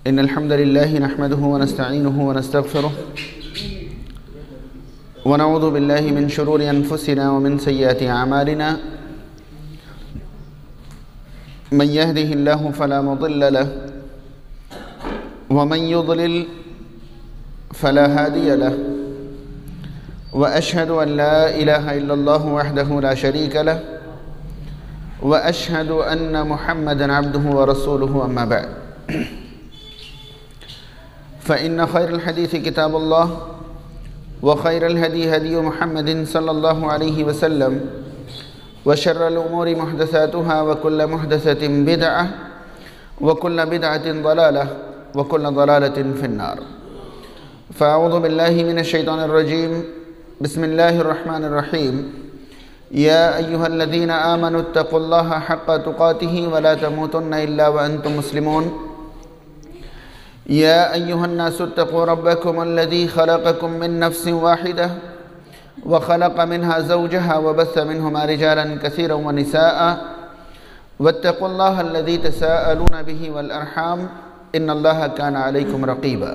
इन्नल हम्दुलिल्लाहि नहमदुहु व नस्तईनुहु व नस्तगफिरुह व नऊज़ु बिल्लाहि मिन शुरूरि अनफुसिना व मिन सय्यिआति अमालिना मन यहदिहिल्लाहु फला मुदिल्ल लहु व मन युद्लिल फला हादिय लहु व अशहदु अन ला इलाहा इल्लल्लाहु वहदहु ला शरीक लहु व अशहदु अन्न मुहम्मदन अब्दुहु व रसूलुहु अम्मा बअद फ़इन्न खैरुल हदीस किताबुल्लाह व खैरुल हदी हदी मुहम्मदिन सल्लल्लाहु अलैहि वसल्लम व शर्रुल उमूरि मुहदसातुहा व कुल्लु मुहदसतिन बिदअह व कुल्लु बिदअतिन ज़लालह व कुल्लु ज़लालतिन फिन्नार। फ़अऊज़ु बिल्लाहि मिनश शैतानिर रजीम। बिस्मिल्लाहिर रहमानिर रहीम। या अय्युहल्लज़ीना आमनुत्तक़ुल्लाहा हक़्क़ तुक़ातिही व ला तमूतुन्ना इल्ला व अंतुम मुस्लिमून। या अय्युहन्नासुत्तक़ू रब्बकुमुल्लज़ी ख़लक़कुम मिन नफ़्सिन वाहिदह व ख़लक़ मिन्हा ज़ौजहा व बस्स मिन्हुमा रिजालन कसीरन व निसाअ वत्तक़ुल्लाहल्लज़ी तसाअलूना बिही वल अर्हाम इन्नल्लाहा काना अलैकुम रक़ीबा।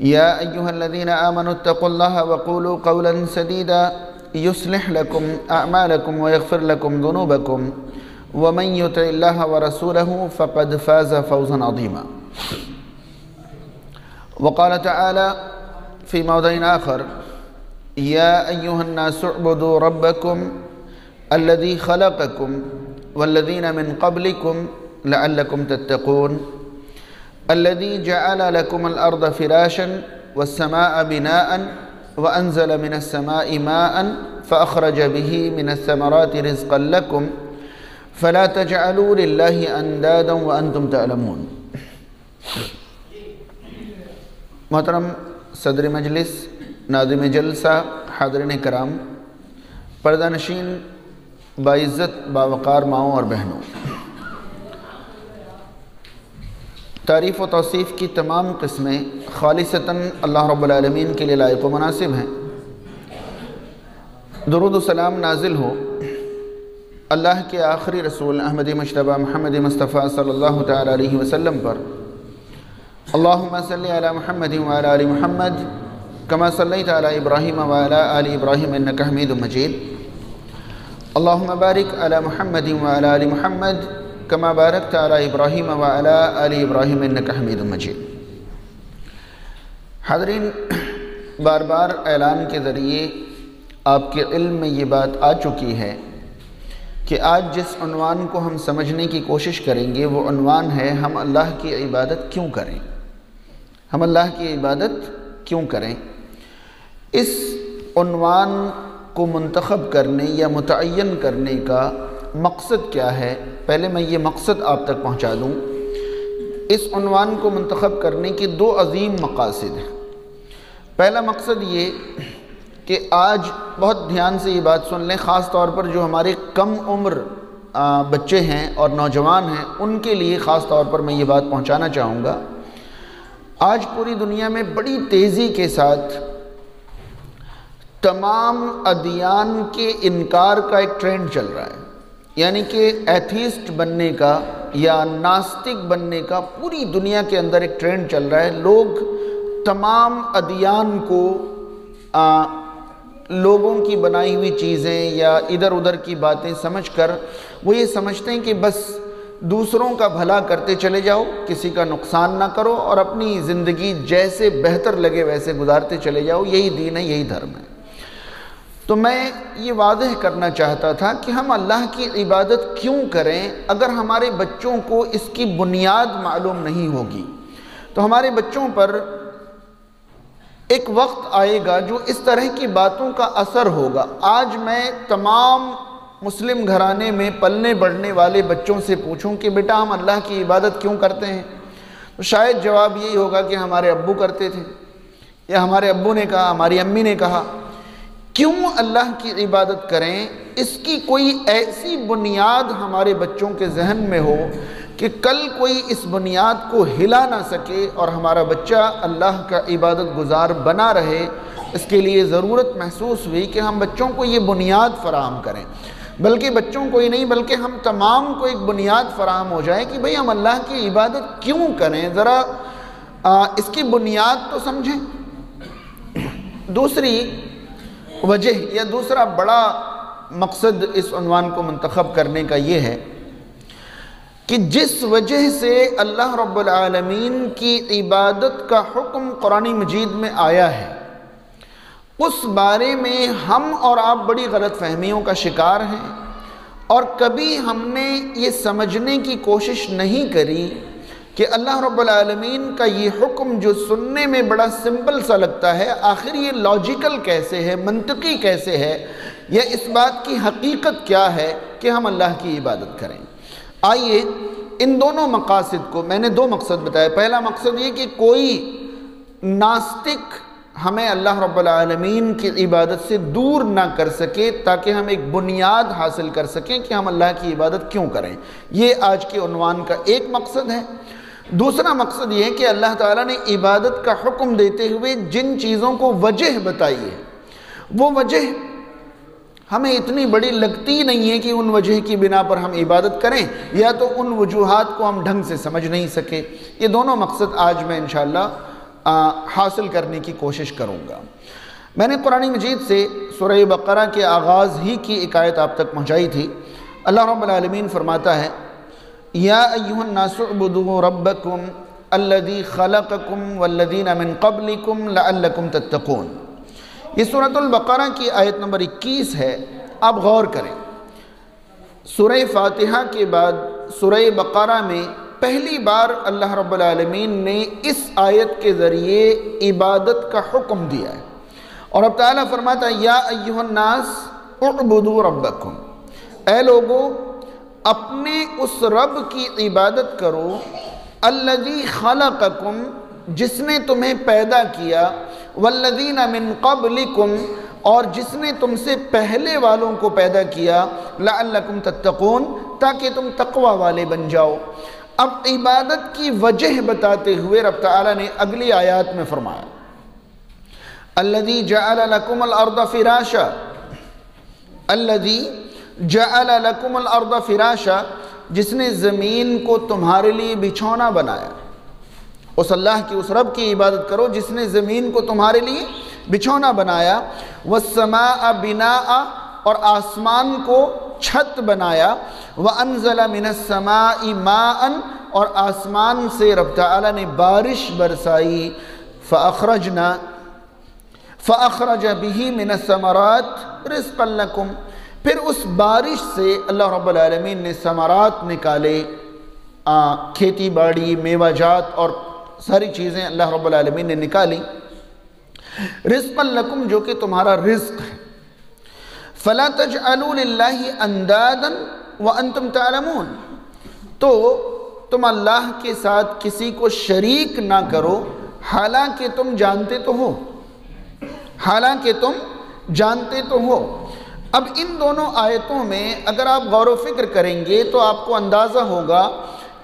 या अय्युहल्लज़ीना आमनुत्तक़ुल्लाहा व क़ूलू क़ौलन सदीदा युस्लिह लकुम अअमालकुम व यग़फ़िर लकुम ज़ुनूबकुम व मन युतिइल्लाहा व रसूलहु फ़क़द फ़ाज़ फ़ौज़न अज़ीमा। वक़ाल तआला फ़ी मौज़िन आख़र या अय्युहन्नासु उअ्बुदू रब्बकुम अल्लज़ी ख़लक़कुम वल्लज़ीना मिन क़ब्लिकुम लअल्लकुम तत्तक़ून अल्लज़ी जअल लकुमुल अर्ज़ फ़िराशन वस्समाअ बिनाअन व अंज़ल मिनस्समाइ माअन फ़अख़रज बिही मिनस्समराति रिज़्क़न लकुम फ़ला तजअलू लिल्लाहि अंदादन व अंतुम तअलमून। मोहतरम सदर मजलिस, नाज़िम जलसा, हाज़रीन कराम, पर्दा नशीन, बाइज़्ज़त बावक़ार माओं और बहनों, तारीफ़ व तौसीफ़ की तमाम किस्में खालिसतन अल्लाह रब्बुल आलमीन के लिए लायक़ व मुनासिब हैं। दुरूद व सलाम नाजिल हो अल्लाह के आखिरी रसूल अहमद मुज्तबा मोहम्मद मुस्तफ़ा सल्लल्लाहु तआला अलैहि वसल्लम पर। अल्लाहुम्मा सल्लि अला मुहम्मद व अला आलि मुहम्मद कमा सल्लैता अला इब्राहीम व अला आलि इब्राहीम इन्नका हमीदुम मजीद। अल्लाहुम्मा बारिक अला मुहम्मद व अला आलि मुहम्मद कमा बारकता अला इब्राहीम व अला आलि इब्राहीम इन्नका हमीदुम मजीद। हाज़रीन, बार बार ऐलान के ज़रिए आपके इल्म में ये बात आ चुकी है कि आज जिस उन्वान को हम समझने की कोशिश करेंगे वो उन्वान है हम अल्लाह की इबादत क्यों करें। हम अल्लाह की इबादत क्यों करें। इस उन्वान को मुंतखब करने या मुतअय्यन करने का मकसद क्या है, पहले मैं ये मकसद आप तक पहुँचा दूँ। इस उन्वान को मुंतखब करने के दो अजीम मकासद हैं। पहला मकसद ये कि आज बहुत ध्यान से ये बात सुन लें, ख़ास तौर पर जो हमारे कम उम्र बच्चे हैं और नौजवान हैं उनके लिए ख़ास तौर पर मैं ये बात पहुंचाना चाहूँगा। आज पूरी दुनिया में बड़ी तेज़ी के साथ तमाम अदियान के इनकार का एक ट्रेंड चल रहा है, यानी कि एथीस्ट बनने का या नास्तिक बनने का पूरी दुनिया के अंदर एक ट्रेंड चल रहा है। लोग तमाम अदियान को लोगों की बनाई हुई चीज़ें या इधर उधर की बातें समझकर वो ये समझते हैं कि बस दूसरों का भला करते चले जाओ, किसी का नुकसान ना करो और अपनी ज़िंदगी जैसे बेहतर लगे वैसे गुजारते चले जाओ, यही दीन है, यही धर्म है। तो मैं ये वाज़ेह करना चाहता था कि हम अल्लाह की इबादत क्यों करें। अगर हमारे बच्चों को इसकी बुनियाद मालूम नहीं होगी तो हमारे बच्चों पर एक वक्त आएगा जो इस तरह की बातों का असर होगा। आज मैं तमाम मुस्लिम घराने में पलने बढ़ने वाले बच्चों से पूछूं कि बेटा हम अल्लाह की इबादत क्यों करते हैं, तो शायद जवाब यही होगा कि हमारे अब्बू करते थे, या हमारे अब्बू ने कहा, हमारी अम्मी ने कहा। क्यों अल्लाह की इबादत करें, इसकी कोई ऐसी बुनियाद हमारे बच्चों के जहन में हो कि कल कोई इस बुनियाद को हिला ना सके और हमारा बच्चा अल्लाह का इबादत गुजार बना रहे। इसके लिए ज़रूरत महसूस हुई कि हम बच्चों को ये बुनियाद फ़राहम करें। बल्कि बच्चों को ही नहीं बल्कि हम तमाम को एक बुनियाद फराहम हो जाए कि भाई हम अल्लाह की इबादत क्यों करें, ज़रा इसकी बुनियाद तो समझें। दूसरी वजह या दूसरा बड़ा मकसद इस उन्वान को मुंतखब करने का ये है कि जिस वजह से अल्लाह रब्बुल आलमीन की इबादत का हुक्म कुरान मजीद में आया है, उस बारे में हम और आप बड़ी गलत फहमियों का शिकार हैं और कभी हमने ये समझने की कोशिश नहीं करी कि अल्लाह रब्बुल आलमीन का ये हुक्म जो सुनने में बड़ा सिंपल सा लगता है, आखिर ये लॉजिकल कैसे है, मंतकी कैसे है, या इस बात की हकीकत क्या है कि हम अल्लाह की इबादत करें। आइए इन दोनों मकासद को, मैंने दो मकसद बताए। पहला मकसद ये कि कोई नास्तिक हमें अल्लाह रब्बुल आलमीन की इबादत से दूर ना कर सके, ताकि हम एक बुनियाद हासिल कर सकें कि हम अल्लाह की इबादत क्यों करें। ये आज के उन्वान का एक मकसद है। दूसरा मकसद ये है कि अल्लाह ताला ने इबादत का हुक्म देते हुए जिन चीज़ों को वजह बताई है, वो वजह हमें इतनी बड़ी लगती नहीं है कि उन वजह की बिना पर हम इबादत करें, या तो उन वजूहात को हम ढंग से समझ नहीं सके। ये दोनों मकसद आज मैं इंशाअल्लाह हासिल करने की कोशिश करूँगा। मैंने कुरान मजीद से सूरह बकरा के आगाज़ ही की एक आयत आप तक पहुँचाई थी। अल्लाह रब्बुल आलमीन फरमाता है, या अय्युहन नासु उबुदू रब्बकुम अल्लज़ी खलक़कुम वल्लज़ीना मिन क़ब्लिकुम लअल्लकुम तत्तक़ून। ये सूरतुल बकरा की आयत नंबर 21 है। आप गौर करें, सूरह फातिहा के बाद सूरह बकरा में पहली बार अल्लाह रब्बुल आलमीन ने इस आयत के ज़रिए इबादत का हुक्म दिया है। और अब ताला फरमाता है, या अय्युहन नास उअबुदू रब्बकुम, ऐ लोगो अपने उस रब की इबादत करो, अल्लज़ी खलक़कुम, जिसने तुम्हें पैदा किया, वल्लज़ीना मिन क़ब्लिकुम, और जिसने तुमसे पहले वालों को पैदा किया, लअल्लकुम तत्तक़ून, ताकि तुम तक़वा वाले बन जाओ। अब इबादत की वजह बताते हुए रब तआला ने अगली आयत में फरमाया, अल्लज़ी जअल लकुमुल अर्द फ़िराशा, अल्लज़ी जअल लकुमुल अर्द फ़िराशा, जिसने ज़मीन को तुम्हारे लिए बिछौना बनाया। उस अल्लाह की, उस रब की इबादत करो जिसने ज़मीन को तुम्हारे लिए बिछौना बनाया। वस्समाअ बिनाअ, और आसमान को छत बनाया। व अनज़ला मिनस्समाइ माअन, और आसमान से रब तआला ने बारिश बरसाई। फ़अख़रज बिही मिनस्समरात रिज़्क़न लकुम, फिर उस बारिश से अल्लाह रब्बुल आलमीन ने समरात निकाले, खेती बाड़ी, मेवाजात और सारी चीज़ें अल्लाह रब्बुल आलमीन ने निकाली। रिज़्क़न लकुम, जो कि तुम्हारा रिज़्क़ है। फ़ला तजअलू लिल्लाहि अंदादन व अंतुम तालमून, तो तुम अल्लाह के साथ किसी को शरीक ना करो, हालांकि तुम जानते तो हो, हालांकि तुम जानते तो हो। अब इन दोनों आयतों में अगर आप गौर व फिक्र करेंगे तो आपको अंदाज़ा होगा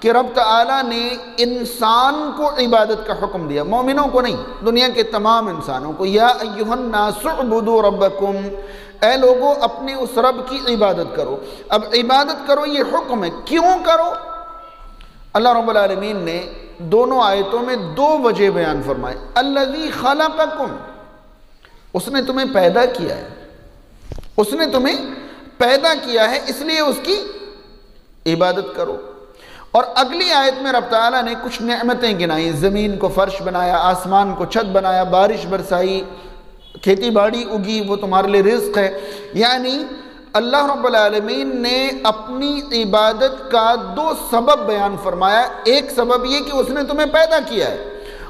कि रब तआला ने इंसान को इबादत का हुक्म दिया, मोमिनों को नहीं, दुनिया के तमाम इंसानों को। या अय्युहन नासु उबुदू रब्बकुम, ऐ लोगो अपने उस रब की इबादत करो। अब इबादत करो ये हुक्म है, क्यों करो? अल्लाह रब्बुल आलमीन ने दोनों आयतों में दो वजह बयान फरमाए। अल्लज़ी खलक़कुम, उसने तुम्हें पैदा किया है, उसने तुम्हें पैदा किया है, इसलिए उसकी इबादत करो। और अगली आयत में रब तआला ने कुछ नेमतें गिनाई, ज़मीन को फ़र्श बनाया, आसमान को छत बनाया, बारिश बरसाई, खेती बाड़ी उगी, वो तुम्हारे लिए रिज़्क़ है। यानी अल्लाह रब्बुल आलमीन ने अपनी इबादत का दो सबब बयान फरमाया। एक सबब ये कि उसने तुम्हें पैदा किया है,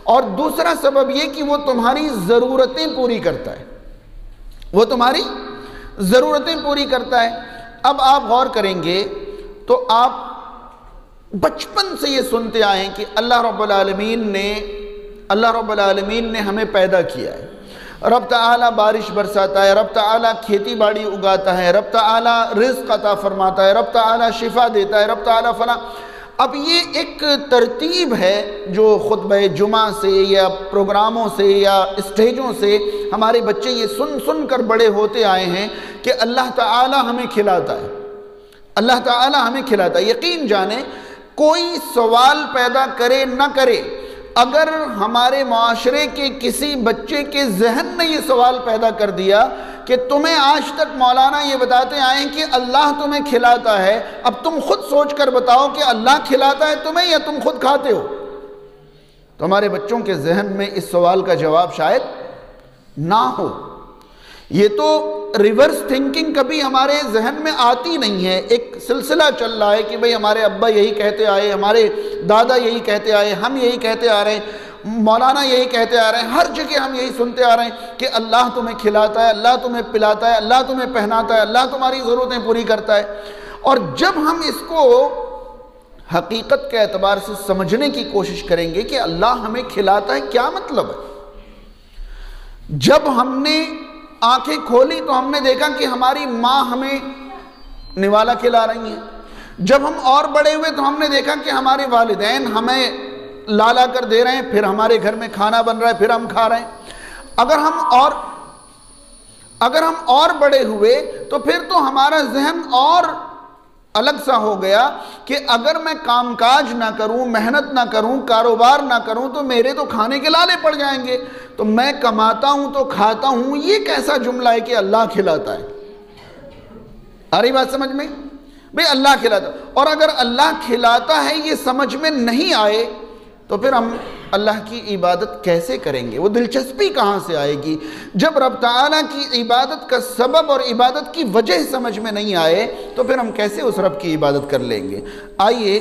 और दूसरा सबब ये कि वो तुम्हारी ज़रूरतें पूरी करता है, वो तुम्हारी ज़रूरतें पूरी करता है। अब आप गौर करेंगे तो आप बचपन से ये सुनते आए हैं कि अल्लाह रब्बुल आलमीन ने हमें पैदा किया है, रब तआला बारिश बरसाता है, रब तआला खेती बाड़ी उगाता है, रब तआला रिज़्क़ अता फरमाता है, रब तआला शिफा देता है, रब तआला फला। अब ये एक तरतीब है जो खुतबे जुमा से या प्रोग्रामों से या स्टेजों से हमारे बच्चे ये सुन सुन कर बड़े होते आए हैं कि अल्लाह ताला हमें खिलाता है, अल्लाह ताला हमें खिलाता है। यकीन जाने कोई सवाल पैदा करे न करे, अगर हमारे माशरे के किसी बच्चे के जहन ने ये सवाल पैदा कर दिया कि तुम्हें आज तक मौलाना ये बताते आए कि अल्लाह तुम्हें खिलाता है, अब तुम खुद सोच कर बताओ कि अल्लाह खिलाता है तुम्हें या तुम खुद खाते हो, तो हमारे बच्चों के जहन में इस सवाल का जवाब शायद ना हो। ये तो रिवर्स थिंकिंग कभी हमारे जहन में आती नहीं है। एक सिलसिला चल रहा है कि भाई हमारे अब्बा यही कहते आए, हमारे दादा यही कहते आए, हम यही कहते आ रहे हैं, मौलाना यही कहते आ रहे हैं, हर जगह हम यही सुनते आ रहे हैं कि अल्लाह तुम्हें खिलाता है, अल्लाह तुम्हें पिलाता है, अल्लाह तुम्हें पहनाता है, अल्लाह तुम्हारी ज़रूरतें पूरी करता है। और जब हम इसको हकीकत के एतबार से समझने की कोशिश करेंगे कि अल्लाह हमें खिलाता है, क्या मतलब है। जब हमने आंखें खोली तो हमने देखा कि हमारी माँ हमें निवाला खिला रही हैं। जब हम और बड़े हुए तो हमने देखा कि हमारे वालिदैन हमें ला ला कर दे रहे हैं, फिर हमारे घर में खाना बन रहा है, फिर हम खा रहे हैं। अगर हम और बड़े हुए तो फिर तो हमारा जहन और अलग सा हो गया कि अगर मैं कामकाज ना करूं, मेहनत ना करूं, कारोबार ना करूं तो मेरे तो खाने के लाले पड़ जाएंगे, तो मैं कमाता हूं तो खाता हूं। ये कैसा जुमला है कि अल्लाह खिलाता है। आ रही बात समझ में? भाई अल्लाह खिलाता, और अगर अल्लाह खिलाता है ये समझ में नहीं आए तो फिर हम अल्लाह की इबादत कैसे करेंगे? वो दिलचस्पी कहाँ से आएगी जब रब ताला की इबादत का सबब और इबादत की वजह समझ में नहीं आए, तो फिर हम कैसे उस रब की इबादत कर लेंगे। आइए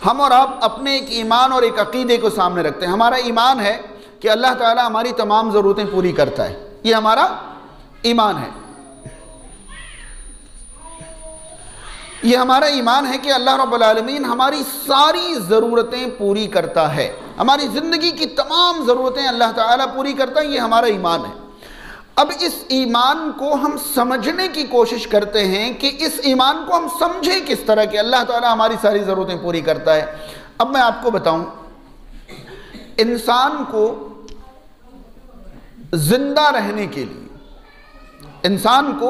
हम और आप अपने एक ईमान और एक अकीदे को सामने रखते हैं। हमारा ईमान है कि अल्लाह ताला हमारी तमाम ज़रूरतें पूरी करता है, ये हमारा ईमान है। ये हमारा ईमान है कि अल्लाह रब्बुल आलमीन हमारी सारी ज़रूरतें पूरी करता है, हमारी ज़िंदगी की तमाम ज़रूरतें अल्लाह ताला पूरी करता है, ये हमारा ईमान है। अब इस ईमान को हम समझने की कोशिश करते हैं कि इस ईमान को हम समझें किस तरह कि अल्लाह ताला हमारी सारी ज़रूरतें पूरी करता है। अब मैं आपको बताऊं, इंसान को ज़िंदा रहने के लिए, इंसान को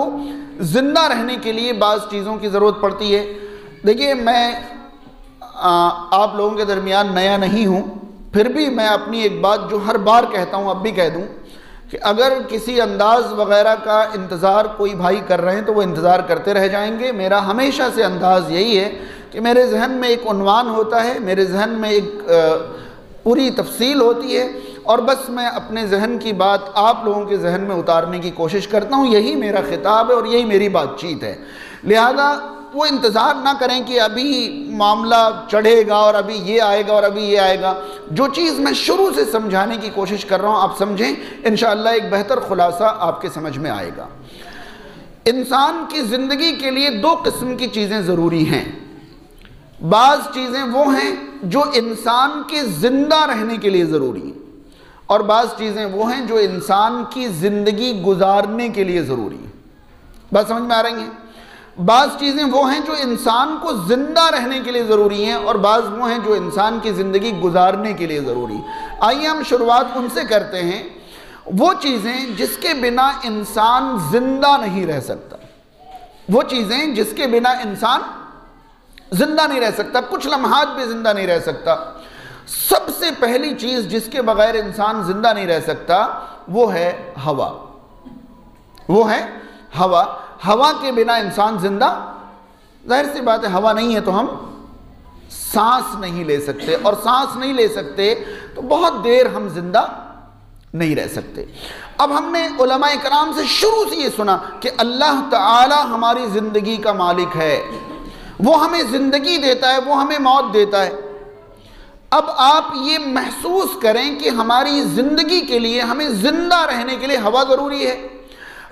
ज़िंदा रहने के लिए बाज़ चीज़ों की ज़रूरत पड़ती है। देखिए, मैं आप लोगों के दरमियान नया नहीं हूँ, फिर भी मैं अपनी एक बात जो हर बार कहता हूँ अब भी कह दूँ कि अगर किसी अंदाज़ वग़ैरह का इंतज़ार कोई भाई कर रहे हैं तो वो इंतज़ार करते रह जाएंगे। मेरा हमेशा से अंदाज़ यही है कि मेरे जहन में एक उन्वान होता है, मेरे जहन में एक पूरी तफसील होती है, और बस मैं अपने जहन की बात आप लोगों के जहन में उतारने की कोशिश करता हूँ। यही मेरा खिताब है और यही मेरी बातचीत है। लिहाजा वो इंतज़ार ना करें कि अभी मामला चढ़ेगा और अभी ये आएगा और अभी ये आएगा। जो चीज़ मैं शुरू से समझाने की कोशिश कर रहा हूँ आप समझें, इंशाअल्लाह एक बेहतर खुलासा आपके समझ में आएगा। इंसान की ज़िंदगी के लिए दो किस्म की चीज़ें ज़रूरी हैं। बाज़ चीज़ें वो हैं जो इंसान के ज़िंदा रहने के लिए ज़रूरी हैं, और बाज़ चीज़ें वो हैं जो इंसान की ज़िंदगी गुजारने के लिए ज़रूरी है। बात समझ में आ रही है? बाज़ चीज़ें वो हैं जो इंसान को ज़िंदा रहने के लिए ज़रूरी हैं, और बाज़ वो हैं जो इंसान की ज़िंदगी गुजारने के लिए ज़रूरी। आइए हम शुरुआत उनसे करते हैं, वो चीज़ें जिसके बिना इंसान ज़िंदा नहीं रह सकता। वो चीज़ें जिसके बिना इंसान ज़िंदा नहीं रह सकता, कुछ लम्हात भी ज़िंदा नहीं रह सकता। सबसे पहली चीज़ जिसके बगैर इंसान ज़िंदा नहीं रह सकता वो है हवा। वो है हवा। हवा के बिना इंसान ज़िंदा, जाहिर सी बात है, हवा नहीं है तो हम सांस नहीं ले सकते, और सांस नहीं ले सकते तो बहुत देर हम ज़िंदा नहीं रह सकते। अब हमने उलमा इकराम से शुरू से ये सुना कि अल्लाह ताला हमारी ज़िंदगी का मालिक है, वो हमें ज़िंदगी देता है, वो हमें मौत देता है। अब आप ये महसूस करें कि हमारी ज़िंदगी के लिए, हमें ज़िंदा रहने के लिए हवा ज़रूरी है।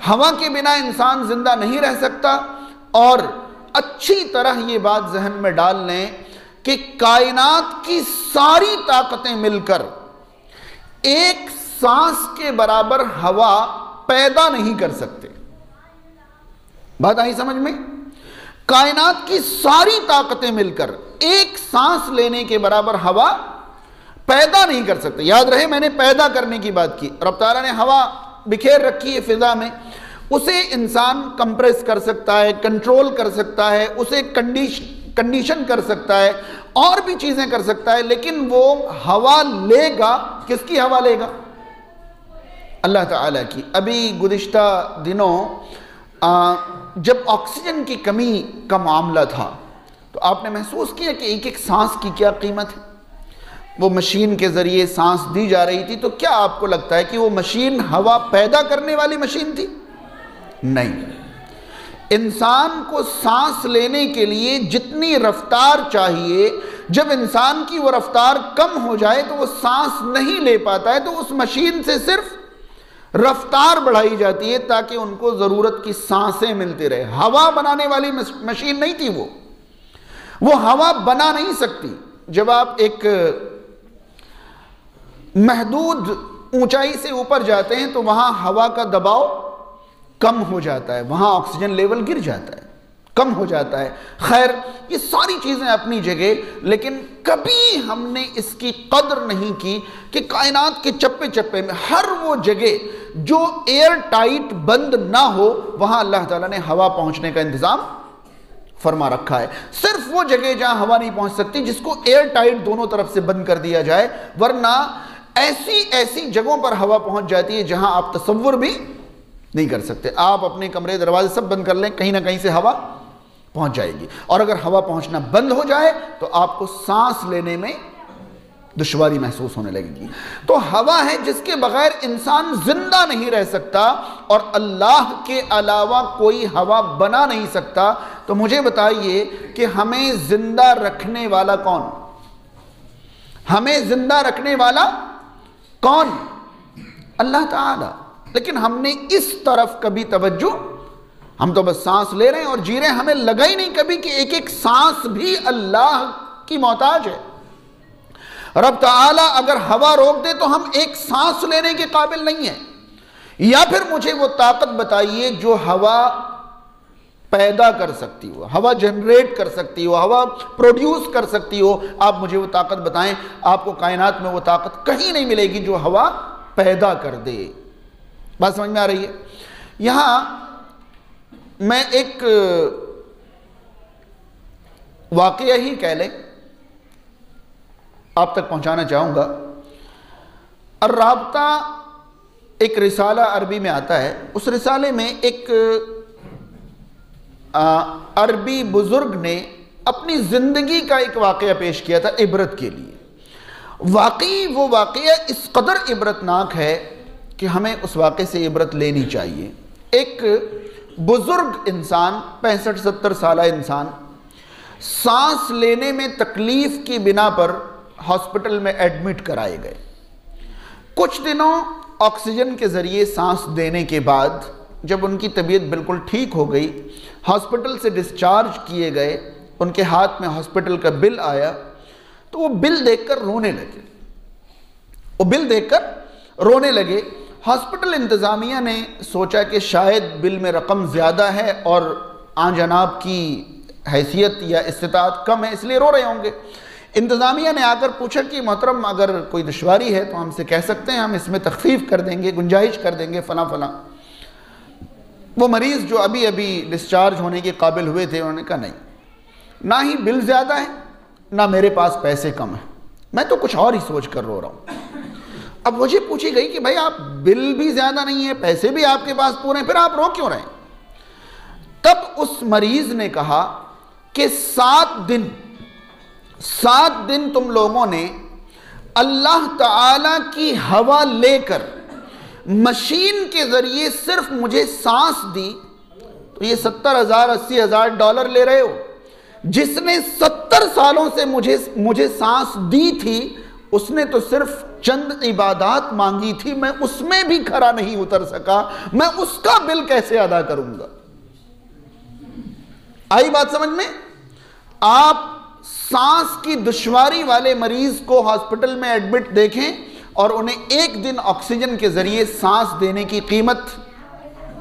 हवा के बिना इंसान ज़िंदा नहीं रह सकता। और अच्छी तरह ये बात जहन में डाल लें कि कायनात की सारी ताकतें मिलकर एक सांस के बराबर हवा पैदा नहीं कर सकते। बात आई समझ में? कायनात की सारी ताकतें मिलकर एक सांस लेने के बराबर हवा पैदा नहीं कर सकते। याद रहे, मैंने पैदा करने की बात की। रब ताला ने हवा बिखेर रखी है फिजा में, उसे इंसान कंप्रेस कर सकता है, कंट्रोल कर सकता है, उसे कंडीशन कर सकता है, और भी चीजें कर सकता है, लेकिन वो हवा लेगा, किसकी हवा लेगा? अल्लाह ताला की। अभी गुज़िश्ता दिनों जब ऑक्सीजन की कमी का मामला था तो आपने महसूस किया कि एक एक सांस की क्या कीमत है। वो मशीन के ज़रिए सांस दी जा रही थी, तो क्या आपको लगता है कि वो मशीन हवा पैदा करने वाली मशीन थी? नहीं। इंसान को सांस लेने के लिए जितनी रफ्तार चाहिए, जब इंसान की वो रफ्तार कम हो जाए तो वो सांस नहीं ले पाता है, तो उस मशीन से सिर्फ रफ्तार बढ़ाई जाती है ताकि उनको ज़रूरत की सांसें मिलती रहे। हवा बनाने वाली मशीन नहीं थी वो हवा बना नहीं सकती। जब आप एक महदूद ऊंचाई से ऊपर जाते हैं तो वहां हवा का दबाव कम हो जाता है, वहां ऑक्सीजन लेवल गिर जाता है, कम हो जाता है। खैर, ये सारी चीज़ें अपनी जगह, लेकिन कभी हमने इसकी कदर नहीं की कि कायनात के चप्पे चप्पे में हर वो जगह जो एयर टाइट बंद ना हो वहां अल्लाह ताला ने हवा पहुंचने का इंतज़ाम फरमा रखा है। सिर्फ वो जगह जहां हवा नहीं पहुंच सकती जिसको एयर टाइट दोनों तरफ से बंद कर दिया जाए, वरना ऐसी ऐसी जगहों पर हवा पहुंच जाती है जहां आप तसव्वुर भी नहीं कर सकते। आप अपने कमरे दरवाजे सब बंद कर लें, कहीं ना कहीं से हवा पहुंच जाएगी, और अगर हवा पहुंचना बंद हो जाए तो आपको सांस लेने में दुश्वारी महसूस होने लगेगी। तो हवा है जिसके बगैर इंसान जिंदा नहीं रह सकता, और अल्लाह के अलावा कोई हवा बना नहीं सकता। तो मुझे बताइए कि हमें जिंदा रखने वाला कौन? हमें जिंदा रखने वाला कौन? अल्लाह ताला। लेकिन हमने इस तरफ कभी तवज्जो, हम तो बस सांस ले रहे हैं और जी रहे हैं, हमें लगा ही नहीं कभी कि एक एक सांस भी अल्लाह की मोहताज है। रब ताला अगर हवा रोक दे तो हम एक सांस लेने के काबिल नहीं है। या फिर मुझे वो ताकत बताइए जो हवा पैदा कर सकती हो, हवा जनरेट कर सकती हो, हवा प्रोड्यूस कर सकती हो। आप मुझे वो ताकत बताएं। आपको कायनात में वो ताकत कहीं नहीं मिलेगी जो हवा पैदा कर दे। बात समझ में आ रही है? यहां मैं एक वाकया ही कह लें आप तक पहुंचाना चाहूंगा। अर्राब्ता एक रिसाला अरबी में आता है। उस रिसाले में एक अरबी बुजुर्ग ने अपनी जिंदगी का एक वाकया पेश किया था इबरत के लिए। वाकई वो वाकया इस कदर इबरतनाक है कि हमें उस वाकये से इबरत लेनी चाहिए। एक बुजुर्ग इंसान, 65-70 साल इंसान, सांस लेने में तकलीफ की बिना पर हॉस्पिटल में एडमिट कराए गए। कुछ दिनों ऑक्सीजन के ज़रिए सांस देने के बाद जब उनकी तबीयत बिल्कुल ठीक हो गई, हॉस्पिटल से डिस्चार्ज किए गए, उनके हाथ में हॉस्पिटल का बिल आया तो वो बिल देखकर रोने लगे। वो बिल देखकर रोने लगे। हॉस्पिटल इंतज़ामिया ने सोचा कि शायद बिल में रकम ज़्यादा है और आन जनाब की हैसियत या इस्तिताअत कम है, इसलिए रो रहे होंगे। इंतज़ामिया ने आकर पूछा कि मोहतरम अगर कोई दुश्वारी है तो हमसे कह सकते हैं, हम इसमें तखफीफ कर देंगे, गुंजाइश कर देंगे, फ़लाँ फ़लाँ। वो मरीज़ जो अभी अभी डिस्चार्ज होने के काबिल हुए थे, उन्होंने कहा नहीं, ना ही बिल ज़्यादा है ना मेरे पास पैसे कम है, मैं तो कुछ और ही सोच कर रो रहा हूँ। अब मुझे पूछी गई कि भाई आप बिल भी ज़्यादा नहीं है, पैसे भी आपके पास पूरे हैं, फिर आप रो क्यों रहे हैं? तब उस मरीज़ ने कहा कि 7 दिन तुम लोगों ने अल्लाह ताला की हवा लेकर मशीन के ज़रिए सिर्फ मुझे सांस दी, तो ये 70,000 80,000 डॉलर ले रहे हो। जिसने 70 सालों से मुझे सांस दी थी उसने तो सिर्फ चंद इबादत मांगी थी, मैं उसमें भी खरा नहीं उतर सका, मैं उसका बिल कैसे अदा करूंगा? आई बात समझ में? आप सांस की दुश्वारी वाले मरीज को हॉस्पिटल में एडमिट देखें और उन्हें एक दिन ऑक्सीजन के जरिए सांस देने की कीमत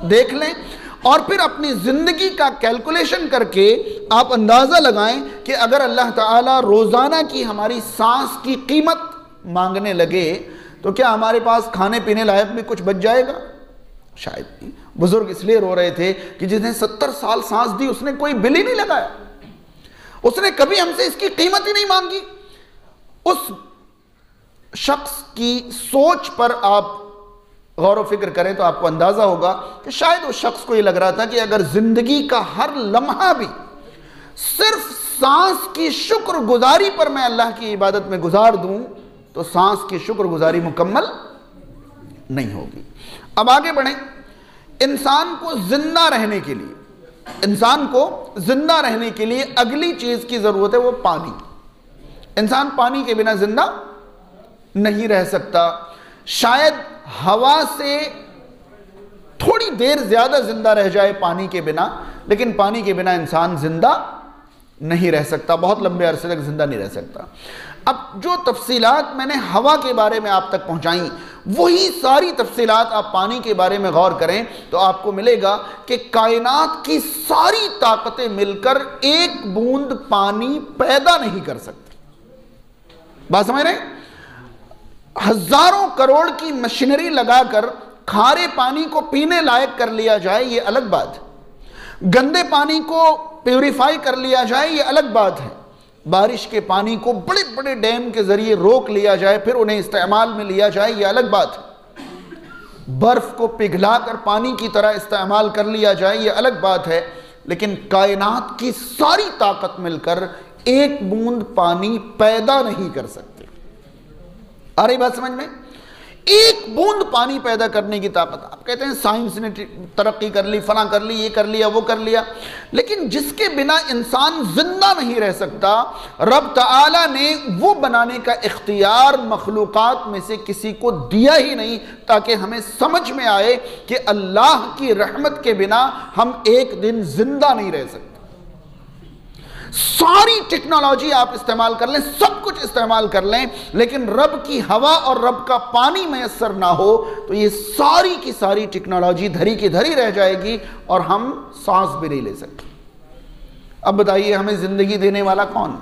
देख लें, और फिर अपनी जिंदगी का कैलकुलेशन करके आप अंदाजा लगाएं कि अगर अल्लाह ताला रोजाना की हमारी सांस की कीमत मांगने लगे तो क्या हमारे पास खाने पीने लायक भी कुछ बच जाएगा? शायद नहीं। बुजुर्ग इसलिए रो रहे थे कि जिसने 70 साल सांस दी उसने कोई बिल ही नहीं लगाया, उसने कभी हमसे इसकी कीमत ही नहीं मांगी। उस शख्स की सोच पर आप गौर व फिक्र करें तो आपको अंदाजा होगा कि शायद उस शख्स को यह लग रहा था कि अगर जिंदगी का हर लम्हा भी सिर्फ सांस की शुक्रगुजारी पर मैं अल्लाह की इबादत में गुजार दूं तो सांस की शुक्रगुजारी मुकम्मल नहीं होगी। अब आगे बढ़ें। इंसान को जिंदा रहने के लिए, इंसान को जिंदा रहने के लिए अगली चीज की जरूरत है, वो पानी। इंसान पानी के बिना जिंदा नहीं रह सकता। शायद हवा से थोड़ी देर ज्यादा जिंदा रह जाए पानी के बिना, लेकिन पानी के बिना इंसान जिंदा नहीं रह सकता, बहुत लंबे अरसे तक जिंदा नहीं रह सकता। अब जो तफसीलात मैंने हवा के बारे में आप तक पहुंचाई, वही सारी तफसीलात आप पानी के बारे में गौर करें तो आपको मिलेगा कि कायनात की सारी ताकतें मिलकर एक बूंद पानी पैदा नहीं कर सकती। बात समझ रहे हैं? हजारों करोड़ की मशीनरी लगाकर खारे पानी को पीने लायक कर लिया जाए, यह अलग बात है। गंदे पानी को प्यूरिफाई कर लिया जाए, यह अलग बात है। बारिश के पानी को बड़े बड़े डैम के जरिए रोक लिया जाए, फिर उन्हें इस्तेमाल में लिया जाए, यह अलग बात है। बर्फ को पिघलाकर पानी की तरह इस्तेमाल कर लिया जाए, यह अलग बात है। लेकिन कायनात की सारी ताकत मिलकर एक बूंद पानी पैदा नहीं कर सकती। आ रही बात समझ में? एक बूंद पानी पैदा करने की ताकत। आप कहते हैं साइंस ने तरक्की कर ली, फला कर ली, ये कर लिया, वो कर लिया, लेकिन जिसके बिना इंसान जिंदा नहीं रह सकता, रब तआला ने वो बनाने का इख्तियार मखलूकात में से किसी को दिया ही नहीं, ताकि हमें समझ में आए कि अल्लाह की रहमत के बिना हम एक दिन जिंदा नहीं रह सकते। सारी टेक्नोलॉजी आप इस्तेमाल कर लें, सब कुछ इस्तेमाल कर लें, लेकिन रब की हवा और रब का पानी मैसर ना हो तो ये सारी की सारी टेक्नोलॉजी धरी की धरी रह जाएगी और हम सांस भी नहीं ले सकते। अब बताइए, हमें जिंदगी देने वाला कौन?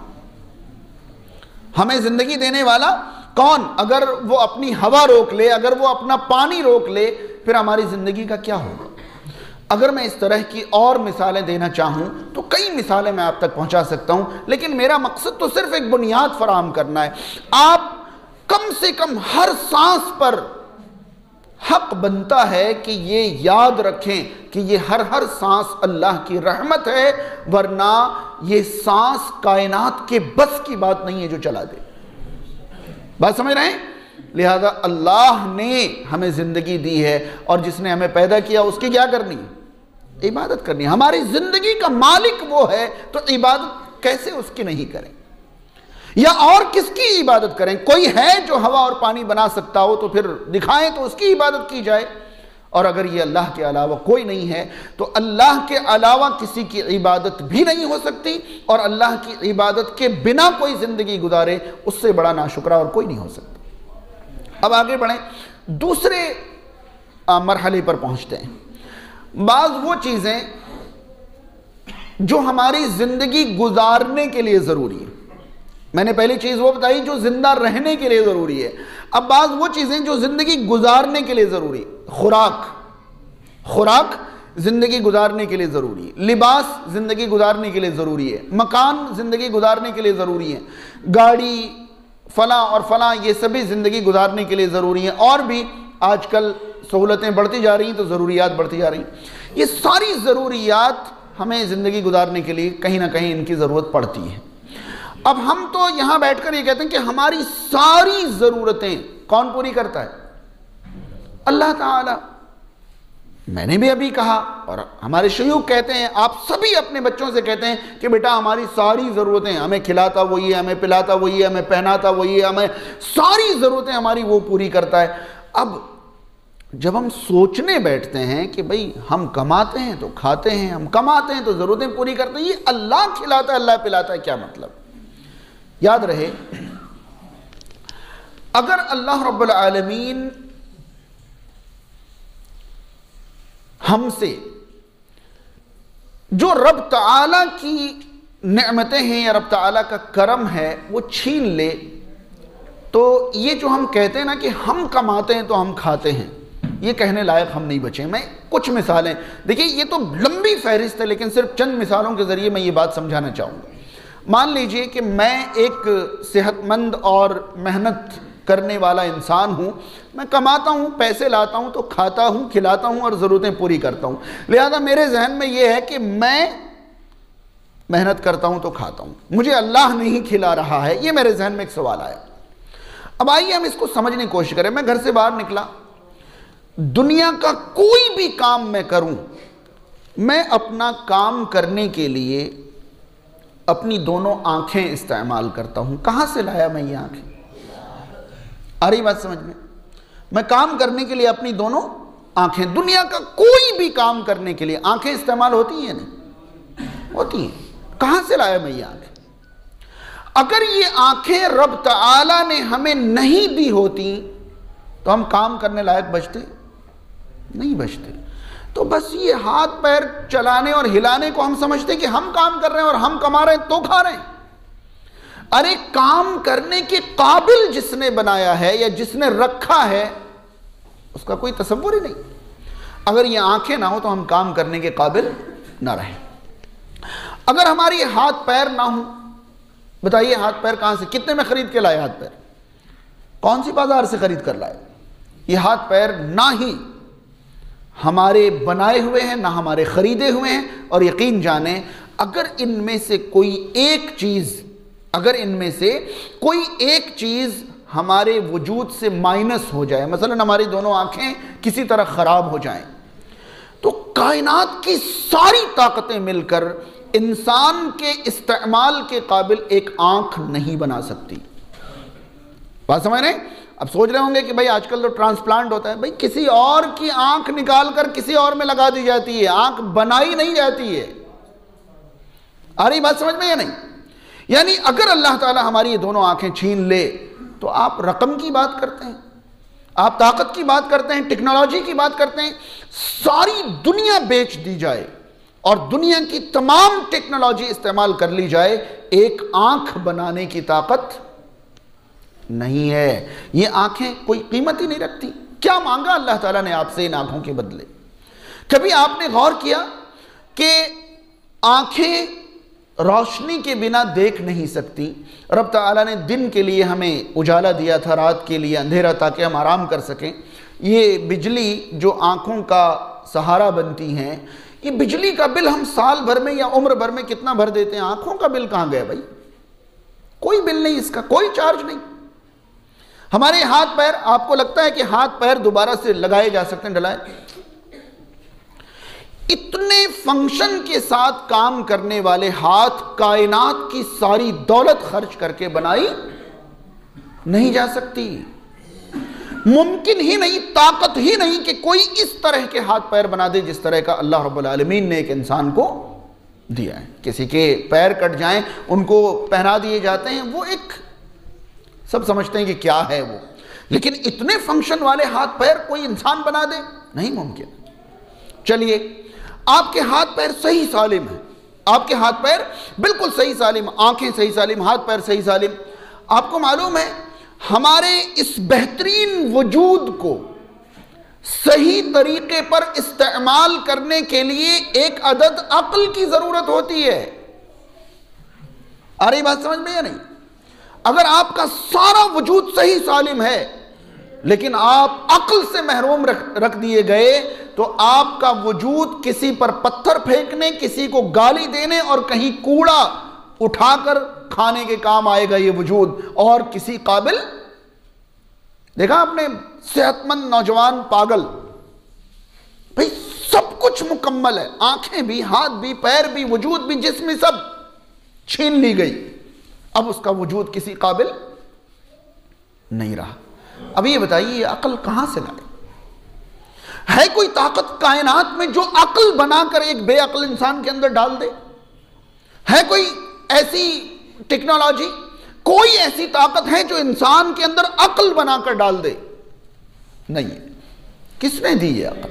हमें जिंदगी देने वाला कौन? अगर वो अपनी हवा रोक ले, अगर वो अपना पानी रोक ले, फिर हमारी जिंदगी का क्या होगा? अगर मैं इस तरह की और मिसालें देना चाहूं तो कई मिसालें मैं आप तक पहुंचा सकता हूं, लेकिन मेरा मकसद तो सिर्फ एक बुनियाद फराहम करना है। आप कम से कम हर सांस पर हक बनता है कि ये याद रखें कि ये हर हर सांस अल्लाह की रहमत है, वरना ये सांस कायनात के बस की बात नहीं है जो चला दे। बात समझ रहे हैं? लिहाजा अल्लाह ने हमें जिंदगी दी है और जिसने हमें पैदा किया उसकी क्या करनी है? इबादत करनी है। हमारी जिंदगी का मालिक वो है, तो इबादत कैसे उसकी नहीं करें? या और किसकी इबादत करें? कोई है जो हवा और पानी बना सकता हो तो फिर दिखाएं तो उसकी इबादत की जाए। और अगर ये अल्लाह के अलावा कोई नहीं है तो अल्लाह के अलावा किसी की इबादत भी नहीं हो सकती, और अल्लाह की इबादत के बिना कोई जिंदगी गुजारे उससे बड़ा नाशुक्रा और कोई नहीं हो सकता। अब आगे बढ़ें, दूसरे मरहले पर पहुंचते हैं। बाज़ वो चीज़ें जो हमारी ज़िंदगी गुजारने के लिए ज़रूरी है, मैंने पहली चीज़ वो बताई जो ज़िंदा रहने के लिए ज़रूरी है। अब बाज़ वो चीज़ें जो ज़िंदगी गुजारने के लिए ज़रूरी है। खुराक ज़िंदगी गुजारने के लिए ज़रूरी है, लिबास ज़िंदगी गुजारने के लिए ज़रूरी है, मकान ज़िंदगी गुजारने के लिए ज़रूरी है, गाड़ी फ़लाँ और फ़लाँ ये सभी ज़िंदगी गुजारने के लिए ज़रूरी हैं। और भी आजकल सहूलतें बढ़ती जा रही हैं तो ज़रूरियात बढ़ती जा रही हैं। ये सारी ज़रूरियात हमें ज़िंदगी गुजारने के लिए कहीं ना कहीं इनकी ज़रूरत पड़ती है। अब हम तो यहाँ बैठकर ये कहते हैं कि हमारी सारी ज़रूरतें कौन पूरी करता है? अल्लाह ताला। मैंने भी अभी कहा और हमारे शयूख कहते हैं, आप सभी अपने बच्चों से कहते हैं कि बेटा हमारी सारी ज़रूरतें, हमें खिलाता वही है, हमें पिलाता वही है, हमें पहनाता वही है, हमें सारी ज़रूरतें हमारी वो पूरी करता है। अब जब हम सोचने बैठते हैं कि भाई हम कमाते हैं तो खाते हैं, हम कमाते हैं तो ज़रूरतें पूरी करते हैं, ये अल्लाह खिलाता है अल्लाह पिलाता है, क्या मतलब? याद रहे, अगर अल्लाह रब्बुल आलमीन हमसे जो रब ताला की नेमतें हैं या रब ताला का करम है वो छीन ले, तो ये जो हम कहते हैं ना कि हम कमाते हैं तो हम खाते हैं, ये कहने लायक हम नहीं बचे। मैं कुछ मिसालें, देखिए ये तो लंबी फहरिस्त है, लेकिन सिर्फ चंद मिसालों के ज़रिए मैं ये बात समझाना चाहूँगा। मान लीजिए कि मैं एक सेहतमंद और मेहनत करने वाला इंसान हूँ, मैं कमाता हूँ, पैसे लाता हूँ तो खाता हूँ, खिलाता हूँ और ज़रूरतें पूरी करता हूँ। लिहाजा मेरे जहन में ये है कि मैं मेहनत करता हूँ तो खाता हूँ, मुझे अल्लाह नहीं खिला रहा है, ये मेरे जहन में एक सवाल आया। अब आइए हम इसको समझने की कोशिश करें। मैं घर से बाहर निकला, दुनिया का कोई भी काम मैं करूं, मैं अपना काम करने के लिए अपनी दोनों आंखें इस्तेमाल करता हूं। कहां से लाया मैं ये आंखें? आ रही बात समझ में? मैं काम करने के लिए अपनी दोनों आंखें, दुनिया का कोई भी काम करने के लिए आंखें इस्तेमाल होती हैं? नहीं होती हैं। कहां से लाया मैं ये आंखें? अगर ये आंखें रब तआला ने हमें नहीं दी होती तो हम काम करने लायक बचते नहीं बचते। तो बस ये हाथ पैर चलाने और हिलाने को हम समझते कि हम काम कर रहे हैं और हम कमा रहे हैं तो खा रहे हैं। अरे काम करने के काबिल जिसने बनाया है या जिसने रखा है उसका कोई तसव्वुर ही नहीं। अगर ये आंखें ना हो तो हम काम करने के काबिल ना रहे। अगर हमारी हाथ पैर ना हो, बताइए हाथ पैर कहां से, कितने में खरीद के लाए हाथ पैर? कौन सी बाजार से खरीद कर लाए? ये हाथ पैर ना ही हमारे बनाए हुए हैं ना हमारे खरीदे हुए हैं। और यकीन जाने अगर इनमें से कोई एक चीज हमारे वजूद से माइनस हो जाए, मसलन हमारी दोनों आंखें किसी तरह खराब हो जाएं, तो कायनात की सारी ताकतें मिलकर इंसान के इस्तेमाल के काबिल एक आंख नहीं बना सकती। बात समझ रहे हैं? अब सोच रहे होंगे कि भाई आजकल तो ट्रांसप्लांट होता है। भाई किसी और की आंख निकाल कर किसी और में लगा दी जाती है, आंख बनाई नहीं जाती है। आ रही बात समझ में या नहीं? यानी अगर अल्लाह ताला हमारी ये दोनों आंखें छीन ले तो आप रकम की बात करते हैं, आप ताकत की बात करते हैं, टेक्नोलॉजी की बात करते हैं, सारी दुनिया बेच दी जाए और दुनिया की तमाम टेक्नोलॉजी इस्तेमाल कर ली जाए, एक आंख बनाने की ताकत नहीं है। ये आंखें कोई कीमत ही नहीं रखती। क्या मांगा अल्लाह ताला ने आपसे इन आंखों के बदले? कभी आपने गौर किया कि आंखें रोशनी के बिना देख नहीं सकती? रब ताला ने दिन के लिए हमें उजाला दिया था, रात के लिए अंधेरा, ताकि हम आराम कर सकें। ये बिजली जो आंखों का सहारा बनती हैं, ये बिजली का बिल हम साल भर में या उम्र भर में कितना भर देते हैं? आंखों का बिल कहां गया भाई? कोई बिल नहीं, इसका कोई चार्ज नहीं। हमारे हाथ पैर, आपको लगता है कि हाथ पैर दोबारा से लगाए जा सकते हैं, डलाए? इतने फंक्शन के साथ काम करने वाले हाथ कायनात की सारी दौलत खर्च करके बनाई नहीं जा सकती। मुमकिन ही नहीं, ताकत ही नहीं कि कोई इस तरह के हाथ पैर बना दे जिस तरह का अल्लाह रब्बुल आलमीन ने एक इंसान को दिया है। किसी के पैर कट जाएं, उनको पहना दिए जाते हैं, वो एक सब समझते हैं कि क्या है वो, लेकिन इतने फंक्शन वाले हाथ पैर कोई इंसान बना दे, नहीं मुमकिन। चलिए, आपके हाथ पैर सही सालिम है, आपके हाथ पैर बिल्कुल सही सालिम, आंखें सही सालिम, हाथ पैर सही सालिम। आपको मालूम है हमारे इस बेहतरीन वजूद को सही तरीके पर इस्तेमाल करने के लिए एक अदद अक्ल की जरूरत होती है। आ रही बात समझ में या नहीं? अगर आपका सारा वजूद सही सालिम है लेकिन आप अक्ल से महरूम रख दिए गए, तो आपका वजूद किसी पर पत्थर फेंकने, किसी को गाली देने और कहीं कूड़ा उठाकर खाने के काम आएगा ये वजूद, और किसी काबिल। देखा आपने सेहतमंद नौजवान पागल, भाई सब कुछ मुकम्मल है, आंखें भी, हाथ भी, पैर भी, वजूद भी, जिस्म, सब छीन ली गई, अब उसका वजूद किसी काबिल नहीं रहा। अब ये बताइए ये अक्ल कहां से लाए? है कोई ताकत कायनात में जो अक्ल बनाकर एक बेअक्ल इंसान के अंदर डाल दे? है कोई ऐसी टेक्नोलॉजी, कोई ऐसी ताकत है जो इंसान के अंदर अक्ल बनाकर डाल दे? नहीं है। किसने दी है अक्ल?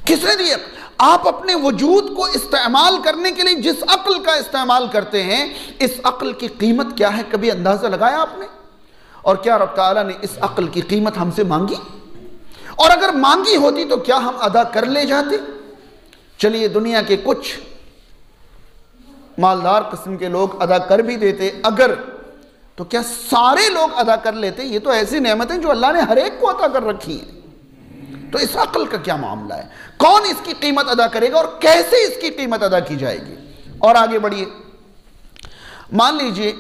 किसने दी है? आप अपने वजूद को इस्तेमाल करने के लिए जिस अक्ल का इस्तेमाल करते हैं, इस अक्ल की कीमत क्या है, कभी अंदाजा लगाया आपने? और क्या रब ताला ने इस अक्ल की कीमत हमसे मांगी? और अगर मांगी होती तो क्या हम अदा कर ले जाते? चलिए दुनिया के कुछ मालदार किस्म के लोग अदा कर भी देते अगर, तो क्या सारे लोग अदा कर लेते? ये तो ऐसी नेमतें जो अल्लाह ने हर एक को अदा कर रखी हैं। तो इस अक्ल का क्या मामला है? कौन इसकी कीमत अदा करेगा और कैसे इसकी कीमत अदा की जाएगी? और आगे बढ़िए, मान लीजिए,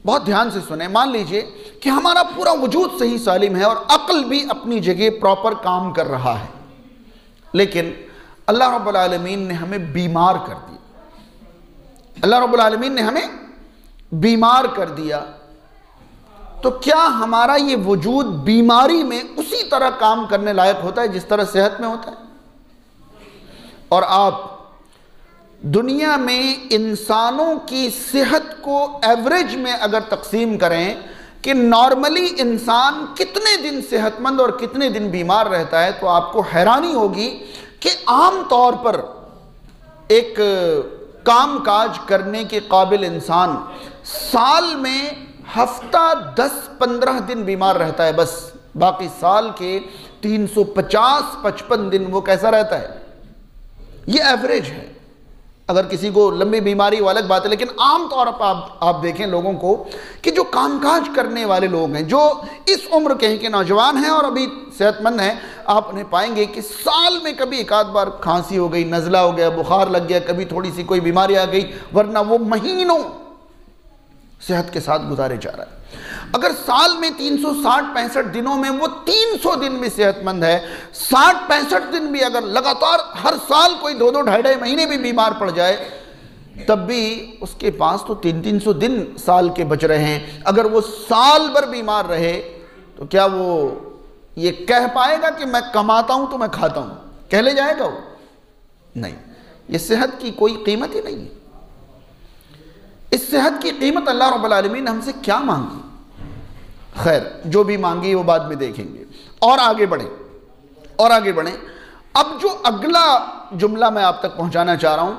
बहुत ध्यान से सुने, मान लीजिए कि हमारा पूरा वजूद सही सालिम है और अक्ल भी अपनी जगह प्रॉपर काम कर रहा है, लेकिन अल्लाह रब्बुल आलमीन ने हमें बीमार कर दिया। अल्लाह रब्बुल आलमीन ने हमें बीमार कर दिया, तो क्या हमारा ये वजूद बीमारी में उसी तरह काम करने लायक होता है जिस तरह सेहत में होता है? और आप दुनिया में इंसानों की सेहत को एवरेज में अगर तकसीम करें कि नॉर्मली इंसान कितने दिन सेहतमंद और कितने दिन बीमार रहता है, तो आपको हैरानी होगी कि आम तौर पर एक काम काज करने के काबिल इंसान साल में हफ्ता 10-15 दिन बीमार रहता है बस, बाकी साल के 350-55 दिन वो कैसा रहता है? ये एवरेज है। अगर किसी को लंबी बीमारी वो अलग बात है, लेकिन आम तौर पर आप देखें लोगों को कि जो कामकाज करने वाले लोग हैं, जो इस उम्र के हैं कि नौजवान हैं और अभी सेहतमंद हैं, आप उन्हें पाएंगे कि साल में कभी एक आध बार खांसी हो गई, नज़ला हो गया, बुखार लग गया, कभी थोड़ी सी कोई बीमारी आ गई, वरना वो महीनों सेहत के साथ गुजारे जा रहा है। अगर साल में 360-65 दिनों में वो 300 दिन भी सेहतमंद है, 60-65 दिन भी अगर लगातार हर साल कोई 2-2, 2.5 महीने भी बीमार पड़ जाए, तब भी उसके पास तो 300-300 दिन साल के बच रहे हैं। अगर वो साल भर बीमार रहे तो क्या वो ये कह पाएगा कि मैं कमाता हूं तो मैं खाता हूं? कह ले जाएगा वो? नहीं। ये सेहत की कोई कीमत ही नहीं है। इस सेहत की कीमत अल्लाह रब्बुल आलमीन ने हमसे क्या मांगी? खैर, जो भी मांगी वो बाद में देखेंगे। और आगे बढ़े, और आगे बढ़े। अब जो अगला जुमला मैं आप तक पहुंचाना चाह रहा हूं,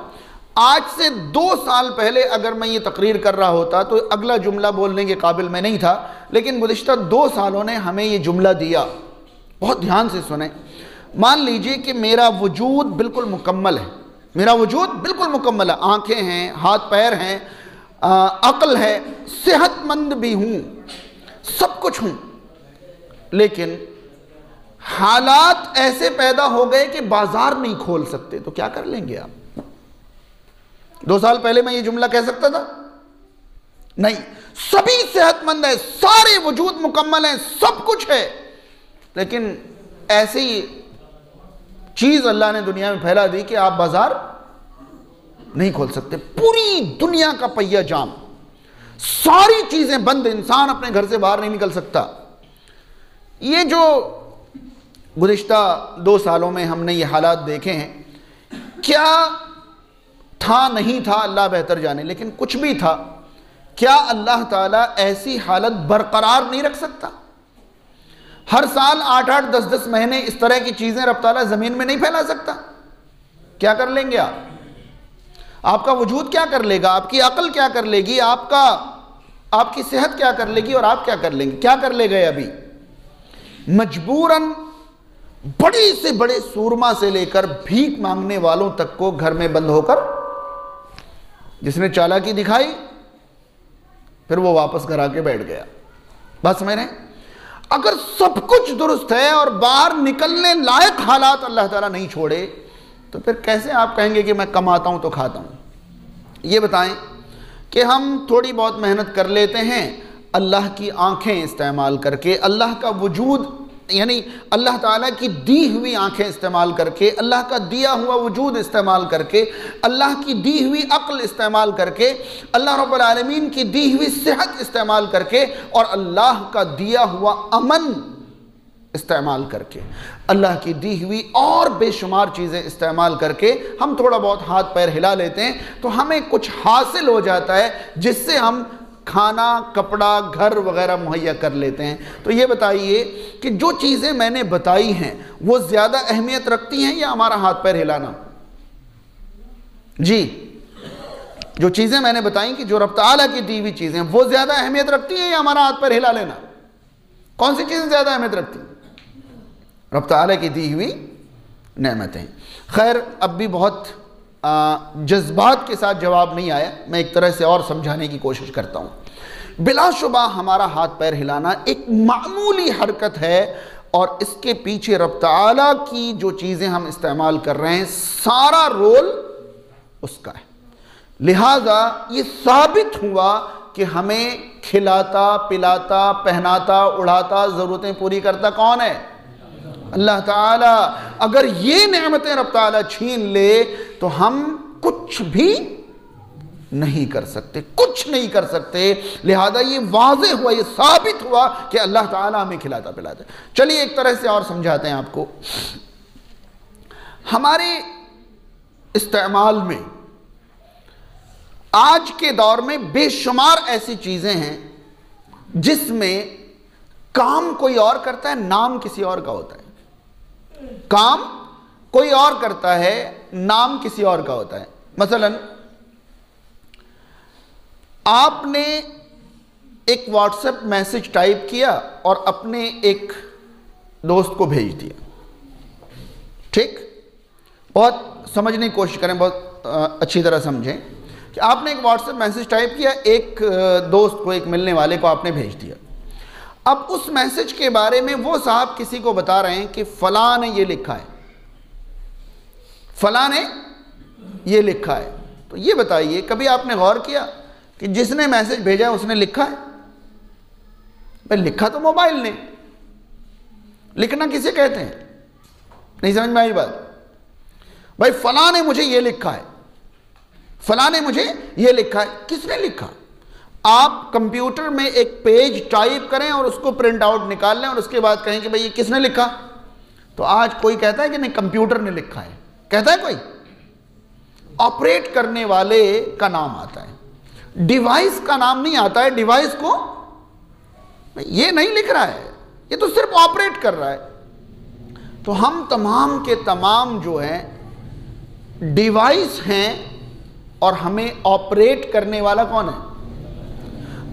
आज से 2 साल पहले अगर मैं ये तकरीर कर रहा होता तो अगला जुमला बोलने के काबिल मैं नहीं था, लेकिन गुज़िश्ता 2 सालों ने हमें ये जुमला दिया। बहुत ध्यान से सुने। मान लीजिए कि मेरा वजूद बिल्कुल मुकम्मल है, मेरा वजूद बिल्कुल मुकम्मल है, आंखें हैं, हाथ पैर हैं, अक्ल है, सेहतमंद भी हूं, सब कुछ हूं, लेकिन हालात ऐसे पैदा हो गए कि बाजार नहीं खोल सकते। तो क्या कर लेंगे आप? 2 साल पहले मैं ये जुमला कह सकता था? नहीं। सभी सेहतमंद है, सारे वजूद मुकम्मल है, सब कुछ है, लेकिन ऐसी चीज अल्लाह ने दुनिया में फैला दी कि आप बाजार नहीं खोल सकते। पूरी दुनिया का पहिया जाम, सारी चीजें बंद, इंसान अपने घर से बाहर नहीं निकल सकता। ये जो गुज़िश्ता 2 सालों में हमने ये हालात देखे हैं, क्या था नहीं था अल्लाह बेहतर जाने, लेकिन कुछ भी था, क्या अल्लाह ताला ऐसी हालत बरकरार नहीं रख सकता? हर साल 8-8, 10-10 महीने इस तरह की चीजें रब ताला जमीन में नहीं फैला सकता? क्या कर लेंगे आप? आपका वजूद क्या कर लेगा? आपकी अक्ल क्या कर लेगी? आपकी सेहत क्या कर लेगी? और आप क्या कर लेंगे? क्या कर ले गए? अभी मजबूरन बड़े से बड़े सूरमा से लेकर भीख मांगने वालों तक को घर में बंद होकर, जिसने चालाकी दिखाई फिर वो वापस घर आके बैठ गया। बात समझ रहे हैं? अगर सब कुछ दुरुस्त है और बाहर निकलने लायक हालात अल्लाह ताला नहीं छोड़े, तो फिर कैसे आप कहेंगे कि मैं कमाता हूं तो खाता हूं? ये बताएं कि हम थोड़ी बहुत मेहनत कर लेते हैं अल्लाह की आंखें इस्तेमाल करके, अल्लाह का वजूद यानी अल्लाह ताला की दी हुई आंखें इस्तेमाल करके, अल्लाह का दिया हुआ वजूद इस्तेमाल करके, अल्लाह की दी हुई अक्ल इस्तेमाल करके, अल्लाह रब्बुल आलमीन की दी हुई सेहत इस्तेमाल करके और अल्लाह का दिया हुआ अमन इस्तेमाल करके, अल्लाह की दी हुई और बेशुमार चीज़ें इस्तेमाल करके हम थोड़ा बहुत हाथ पैर हिला लेते हैं, तो हमें कुछ हासिल हो जाता है जिससे हम खाना, कपड़ा, घर वगैरह मुहैया कर लेते हैं। तो ये बताइए कि जो चीज़ें मैंने बताई हैं वो ज़्यादा अहमियत रखती हैं या हमारा हाथ पैर हिलाना? जी, जो चीज़ें मैंने बताई कि जो रब ताला की दी हुई चीज़ें वो ज़्यादा अहमियत रखती हैं या हमारा हाथ पैर हिला लेना? कौन सी चीज़ें ज़्यादा अहमियत रखती हैं? रब ताला की दी हुई नेमतें। खैर, अब भी बहुत जज्बात के साथ जवाब नहीं आया, मैं एक तरह से और समझाने की कोशिश करता हूँ। बिलाशुबा हमारा हाथ पैर हिलाना एक मामूली हरकत है और इसके पीछे रब ताला की जो चीज़ें हम इस्तेमाल कर रहे हैं सारा रोल उसका है। लिहाजा ये साबित हुआ कि हमें खिलाता पिलाता पहनाता उड़ाता ज़रूरतें पूरी करता कौन है? अल्लाह ताला। अगर ये नेमतें रब ताला छीन ले तो हम कुछ भी नहीं कर सकते, कुछ नहीं कर सकते। लिहाजा ये वाज़ेह हुआ, ये साबित हुआ कि अल्लाह ताला हमें खिलाता पिलाता। चलिए एक तरह से और समझाते हैं आपको। हमारे इस्तेमाल में आज के दौर में बेशुमार ऐसी चीजें हैं जिसमें काम कोई और करता है, नाम किसी और का होता है। काम कोई और करता है, नाम किसी और का होता है। मसलन आपने एक व्हाट्सएप मैसेज टाइप किया और अपने एक दोस्त को भेज दिया, ठीक? बहुत समझने की कोशिश करें, बहुत अच्छी तरह समझें कि आपने एक व्हाट्सएप मैसेज टाइप किया, एक दोस्त को, एक मिलने वाले को आपने भेज दिया। अब उस मैसेज के बारे में वो साहब किसी को बता रहे हैं कि फलां ने ये लिखा है, फलां ने ये लिखा है। तो ये बताइए, कभी आपने गौर किया कि जिसने मैसेज भेजा है उसने लिखा है? भाई लिखा तो मोबाइल ने, लिखना किसे कहते हैं? नहीं समझ में आई बात? भाई फलां ने मुझे ये लिखा है, फलां ने मुझे ये लिखा है। किसने लिखा? आप कंप्यूटर में एक पेज टाइप करें और उसको प्रिंट आउट निकाल लें और उसके बाद कहें कि भाई ये किसने लिखा? तो आज कोई कहता है कि नहीं कंप्यूटर ने लिखा है, कहता है कोई? ऑपरेट करने वाले का नाम आता है, डिवाइस का नाम नहीं आता है। डिवाइस को ये नहीं लिख रहा है, ये तो सिर्फ ऑपरेट कर रहा है। तो हम तमाम के तमाम जो हैं डिवाइस हैं और हमें ऑपरेट करने वाला कौन है?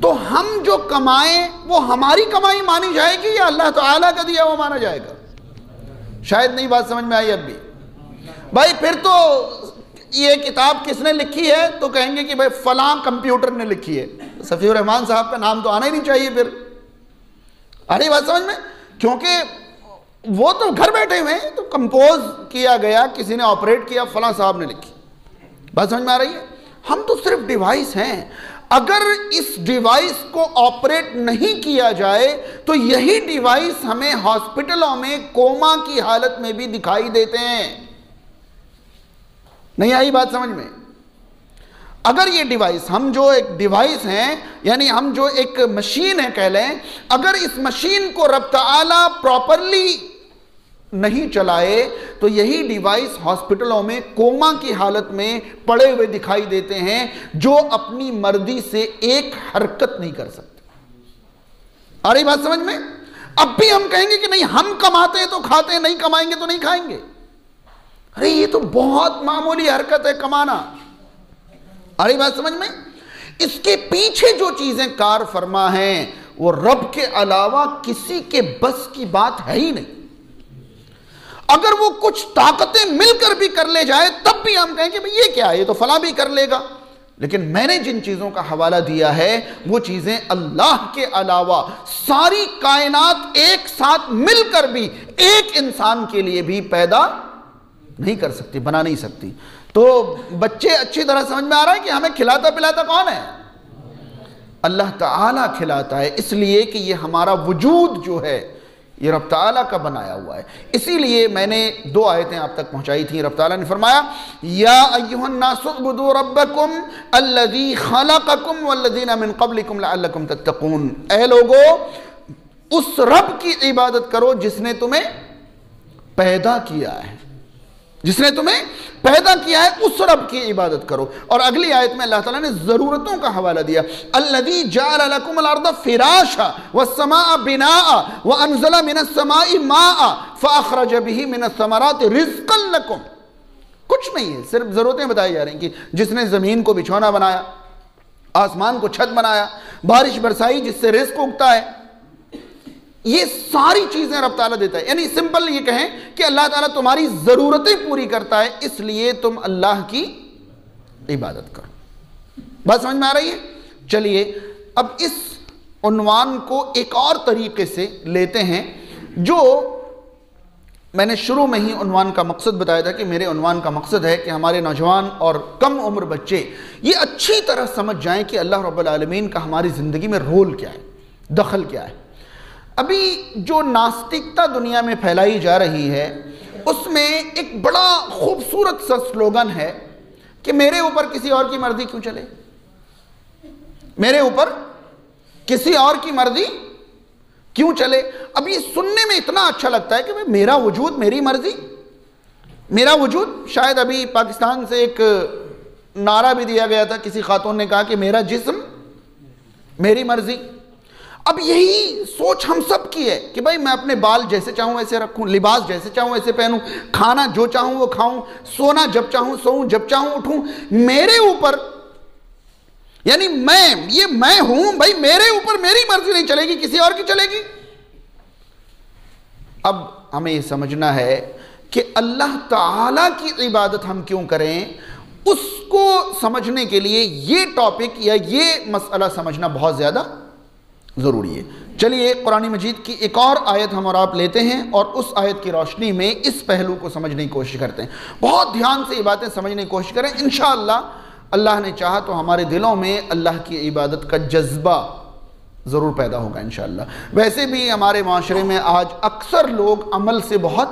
तो हम जो कमाएं वो हमारी कमाई मानी जाएगी या अल्लाह ताला का दिया वो माना जाएगा? शायद नहीं बात समझ में आई अब भी। भाई फिर तो ये किताब किसने लिखी है? तो कहेंगे कि भाई फलां कंप्यूटर ने लिखी है। सफीउर रहमान साहब का नाम तो आना ही नहीं चाहिए फिर। आ रही बात समझ में? क्योंकि वो तो घर बैठे हुए हैं, तो कंपोज किया गया, किसी ने ऑपरेट किया, फलां साहब ने लिखी। बात समझ में आ रही है? हम तो सिर्फ डिवाइस हैं। अगर इस डिवाइस को ऑपरेट नहीं किया जाए तो यही डिवाइस हमें हॉस्पिटलों में कोमा की हालत में भी दिखाई देते हैं। नहीं आई बात समझ में? अगर ये डिवाइस, हम जो एक डिवाइस हैं, यानी हम जो एक मशीन है कह लें, अगर इस मशीन को रब ताला प्रॉपरली नहीं चलाए तो यही डिवाइस हॉस्पिटलों में कोमा की हालत में पड़े हुए दिखाई देते हैं, जो अपनी मर्जी से एक हरकत नहीं कर सकते। आ रही बात समझ में? अब भी हम कहेंगे कि नहीं हम कमाते हैं तो खाते हैं, नहीं कमाएंगे तो नहीं खाएंगे। अरे ये तो बहुत मामूली हरकत है कमाना। आ रही बात समझ में? इसके पीछे जो चीजें कार फरमा हैं वो रब के अलावा किसी के बस की बात है ही नहीं। अगर वो कुछ ताकतें मिलकर भी कर ले जाए तब भी हम कहेंगे भाई ये क्या है, ये तो फला भी कर लेगा। लेकिन मैंने जिन चीजों का हवाला दिया है वो चीजें अल्लाह के अलावा सारी कायनात एक साथ मिलकर भी एक इंसान के लिए भी पैदा नहीं कर सकती, बना नहीं सकती। तो बच्चे अच्छी तरह समझ में आ रहा है कि हमें खिलाता पिलाता कौन है? अल्लाह ताला खिलाता है, इसलिए कि ये हमारा वजूद जो है ये रब ताला का बनाया हुआ है। इसीलिए मैंने 2 आयतें आप तक पहुंचाई थी। रब ताला ने फरमाया या अय्युहन नासु उबुदू रब्बकुम अल्लज़ी खलक़कुम वल्लज़ीना मिन क़ब्लिकुम लअल्लकुम तत्तक़ून। ऐ लोगो, उस रब की इबादत करो जिसने तुम्हें पैदा किया है, जिसने तुम्हें पैदा किया है, उस रब की इबादत करो। और अगली आयत में अल्लाह ताला ने जरूरतों का हवाला दिया। अल्लज़ी जअल लकुमुल अर्द फिराशा वस्समाअ बिनाअ व अनज़ल मिनस समाई माअ फअख़रज बिही मिनस समरात रिज़्क़न लकुम। कुछ नहीं है, सिर्फ जरूरतें बताई जा रही हैं कि जिसने जमीन को बिछौना बनाया, आसमान को छत बनाया, बारिश बरसाई जिससे रिज़्क़ उगता है, ये सारी चीजें रब ताला देता है। यानी सिंपल ये कहें कि अल्लाह ताला तुम्हारी जरूरतें पूरी करता है, इसलिए तुम अल्लाह की इबादत करो। बात समझ में आ रही है? चलिए अब इस उन्वान को एक और तरीके से लेते हैं, जो मैंने शुरू में ही उन्वान का मकसद बताया था कि मेरे उन्वान का मकसद है कि हमारे नौजवान और कम उम्र बच्चे ये अच्छी तरह समझ जाएं कि अल्लाह रब्बुल आलमीन का हमारी ज़िंदगी में रोल क्या है, दखल क्या है। अभी जो नास्तिकता दुनिया में फैलाई जा रही है उसमें एक बड़ा खूबसूरत सा स्लोगन है कि मेरे ऊपर किसी और की मर्जी क्यों चले, मेरे ऊपर किसी और की मर्जी क्यों चले। अब ये सुनने में इतना अच्छा लगता है कि भाई मेरा वजूद मेरी मर्जी, मेरा वजूद। शायद अभी पाकिस्तान से एक नारा भी दिया गया था, किसी खातून ने कहा कि मेरा जिस्म मेरी मर्जी। अब यही सोच हम सब की है कि भाई मैं अपने बाल जैसे चाहूं वैसे रखूं, लिबास जैसे चाहूं वैसे पहनूं, खाना जो चाहूं वो खाऊं, सोना जब चाहूं सोऊं, जब चाहूं उठूं, मेरे ऊपर, यानी मैं हूं भाई, मेरे ऊपर मेरी मर्जी नहीं चलेगी, किसी और की चलेगी। अब हमें यह समझना है कि अल्लाह ताला की इबादत हम क्यों करें, उसको समझने के लिए ये टॉपिक या ये मसला समझना बहुत ज्यादा जरूरी है। चलिए कुरान मजीद की एक और आयत हम और आप लेते हैं और उस आयत की रोशनी में इस पहलू को समझने की कोशिश करते हैं। बहुत ध्यान से ये बातें समझने की कोशिश करें। इंशाअल्लाह अल्लाह ने चाहा तो हमारे दिलों में अल्लाह की इबादत का जज्बा ज़रूर पैदा होगा इंशाअल्लाह। वैसे भी हमारे माशरे में आज अक्सर लोग अमल से बहुत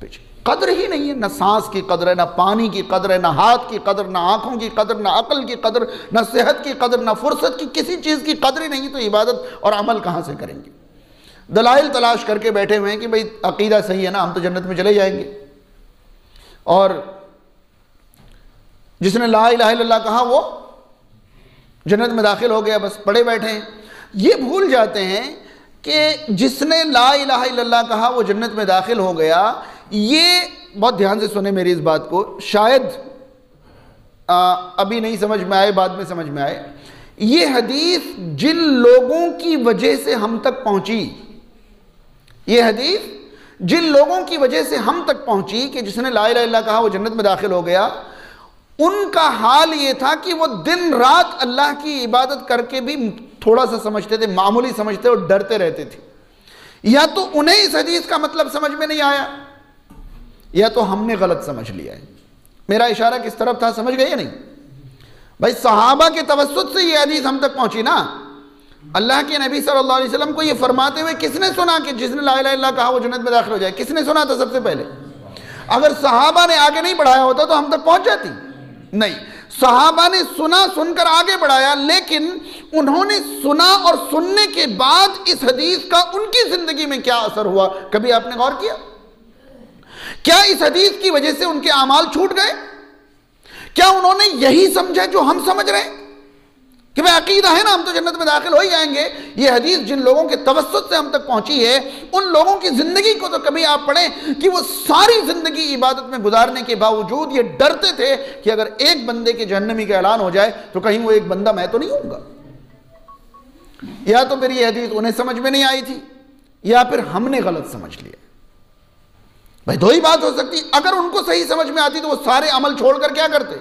पीछे, कदर ही नहीं है, ना सांस की कदर है, ना पानी की कदर है, ना हाथ की कदर, ना आँखों की कदर, ना अक्ल की कदर, ना सेहत की कदर, ना फुर्सत की, किसी चीज़ की कदर ही नहीं, तो इबादत और अमल कहाँ से करेंगे। दलाइल तलाश करके बैठे हुए हैं कि भाई अकीदा सही है ना, हम तो जन्नत में चले जाएंगे, और जिसने ला इलाहा इल्लल्लाह कहा वो जन्नत में दाखिल हो गया, बस पड़े बैठे हैं। ये भूल जाते हैं कि जिसने ला इलाहा इल्लल्लाह कहा वो जन्नत में दाखिल हो गया। ये बहुत ध्यान से सुने मेरी इस बात को, शायद अभी नहीं समझ में आए, बाद में समझ में आए। ये हदीस जिन लोगों की वजह से हम तक पहुंची, ये हदीस जिन लोगों की वजह से हम तक पहुंची कि जिसने ला इलाहा इल्लल्लाह कहा वो जन्नत में दाखिल हो गया, उनका हाल ये था कि वो दिन रात अल्लाह की इबादत करके भी थोड़ा सा समझते थे, मामूली समझते और डरते रहते थे। या तो उन्हें इस हदीस का मतलब समझ में नहीं आया, या तो हमने गलत समझ लिया है। मेरा इशारा किस तरफ था, समझ गए या नहीं भाई? सहाबा के तवस्सुत से ये हदीस हम तक पहुंची ना। अल्लाह के नबी सल्लल्लाहु अलैहि वसल्लम को ये फरमाते हुए किसने सुना कि जिसने ला इलाहा इल्लल्लाह कहा वो जन्नत में दाखिल हो जाए? किसने सुना था सबसे पहले? अगर सहाबा ने आगे नहीं बढ़ाया होता तो हम तक पहुंच जाती नहीं। सहाबा ने सुना, सुनकर आगे बढ़ाया, लेकिन उन्होंने सुना और सुनने के बाद इस हदीस का उनकी जिंदगी में क्या असर हुआ, कभी आपने गौर किया? क्या इस हदीस की वजह से उनके अमाल छूट गए? क्या उन्होंने यही समझा जो हम समझ रहे हैं कि भाई अकीदा है ना, हम तो जन्नत में दाखिल हो ही जाएंगे? ये हदीस जिन लोगों के तवस्सुत से हम तक पहुंची है, उन लोगों की जिंदगी को तो कभी आप पढ़ें कि वो सारी जिंदगी इबादत में गुजारने के बावजूद ये डरते थे कि अगर एक बंदे के जहन्नमी का ऐलान हो जाए तो कहीं वो एक बंदा मैं तो नहीं होऊंगा। या तो फिर ये हदीस उन्हें समझ में नहीं आई थी, या फिर हमने गलत समझ लिया। भाई दो ही बात हो सकती, अगर उनको सही समझ में आती तो वो सारे अमल छोड़कर क्या करते?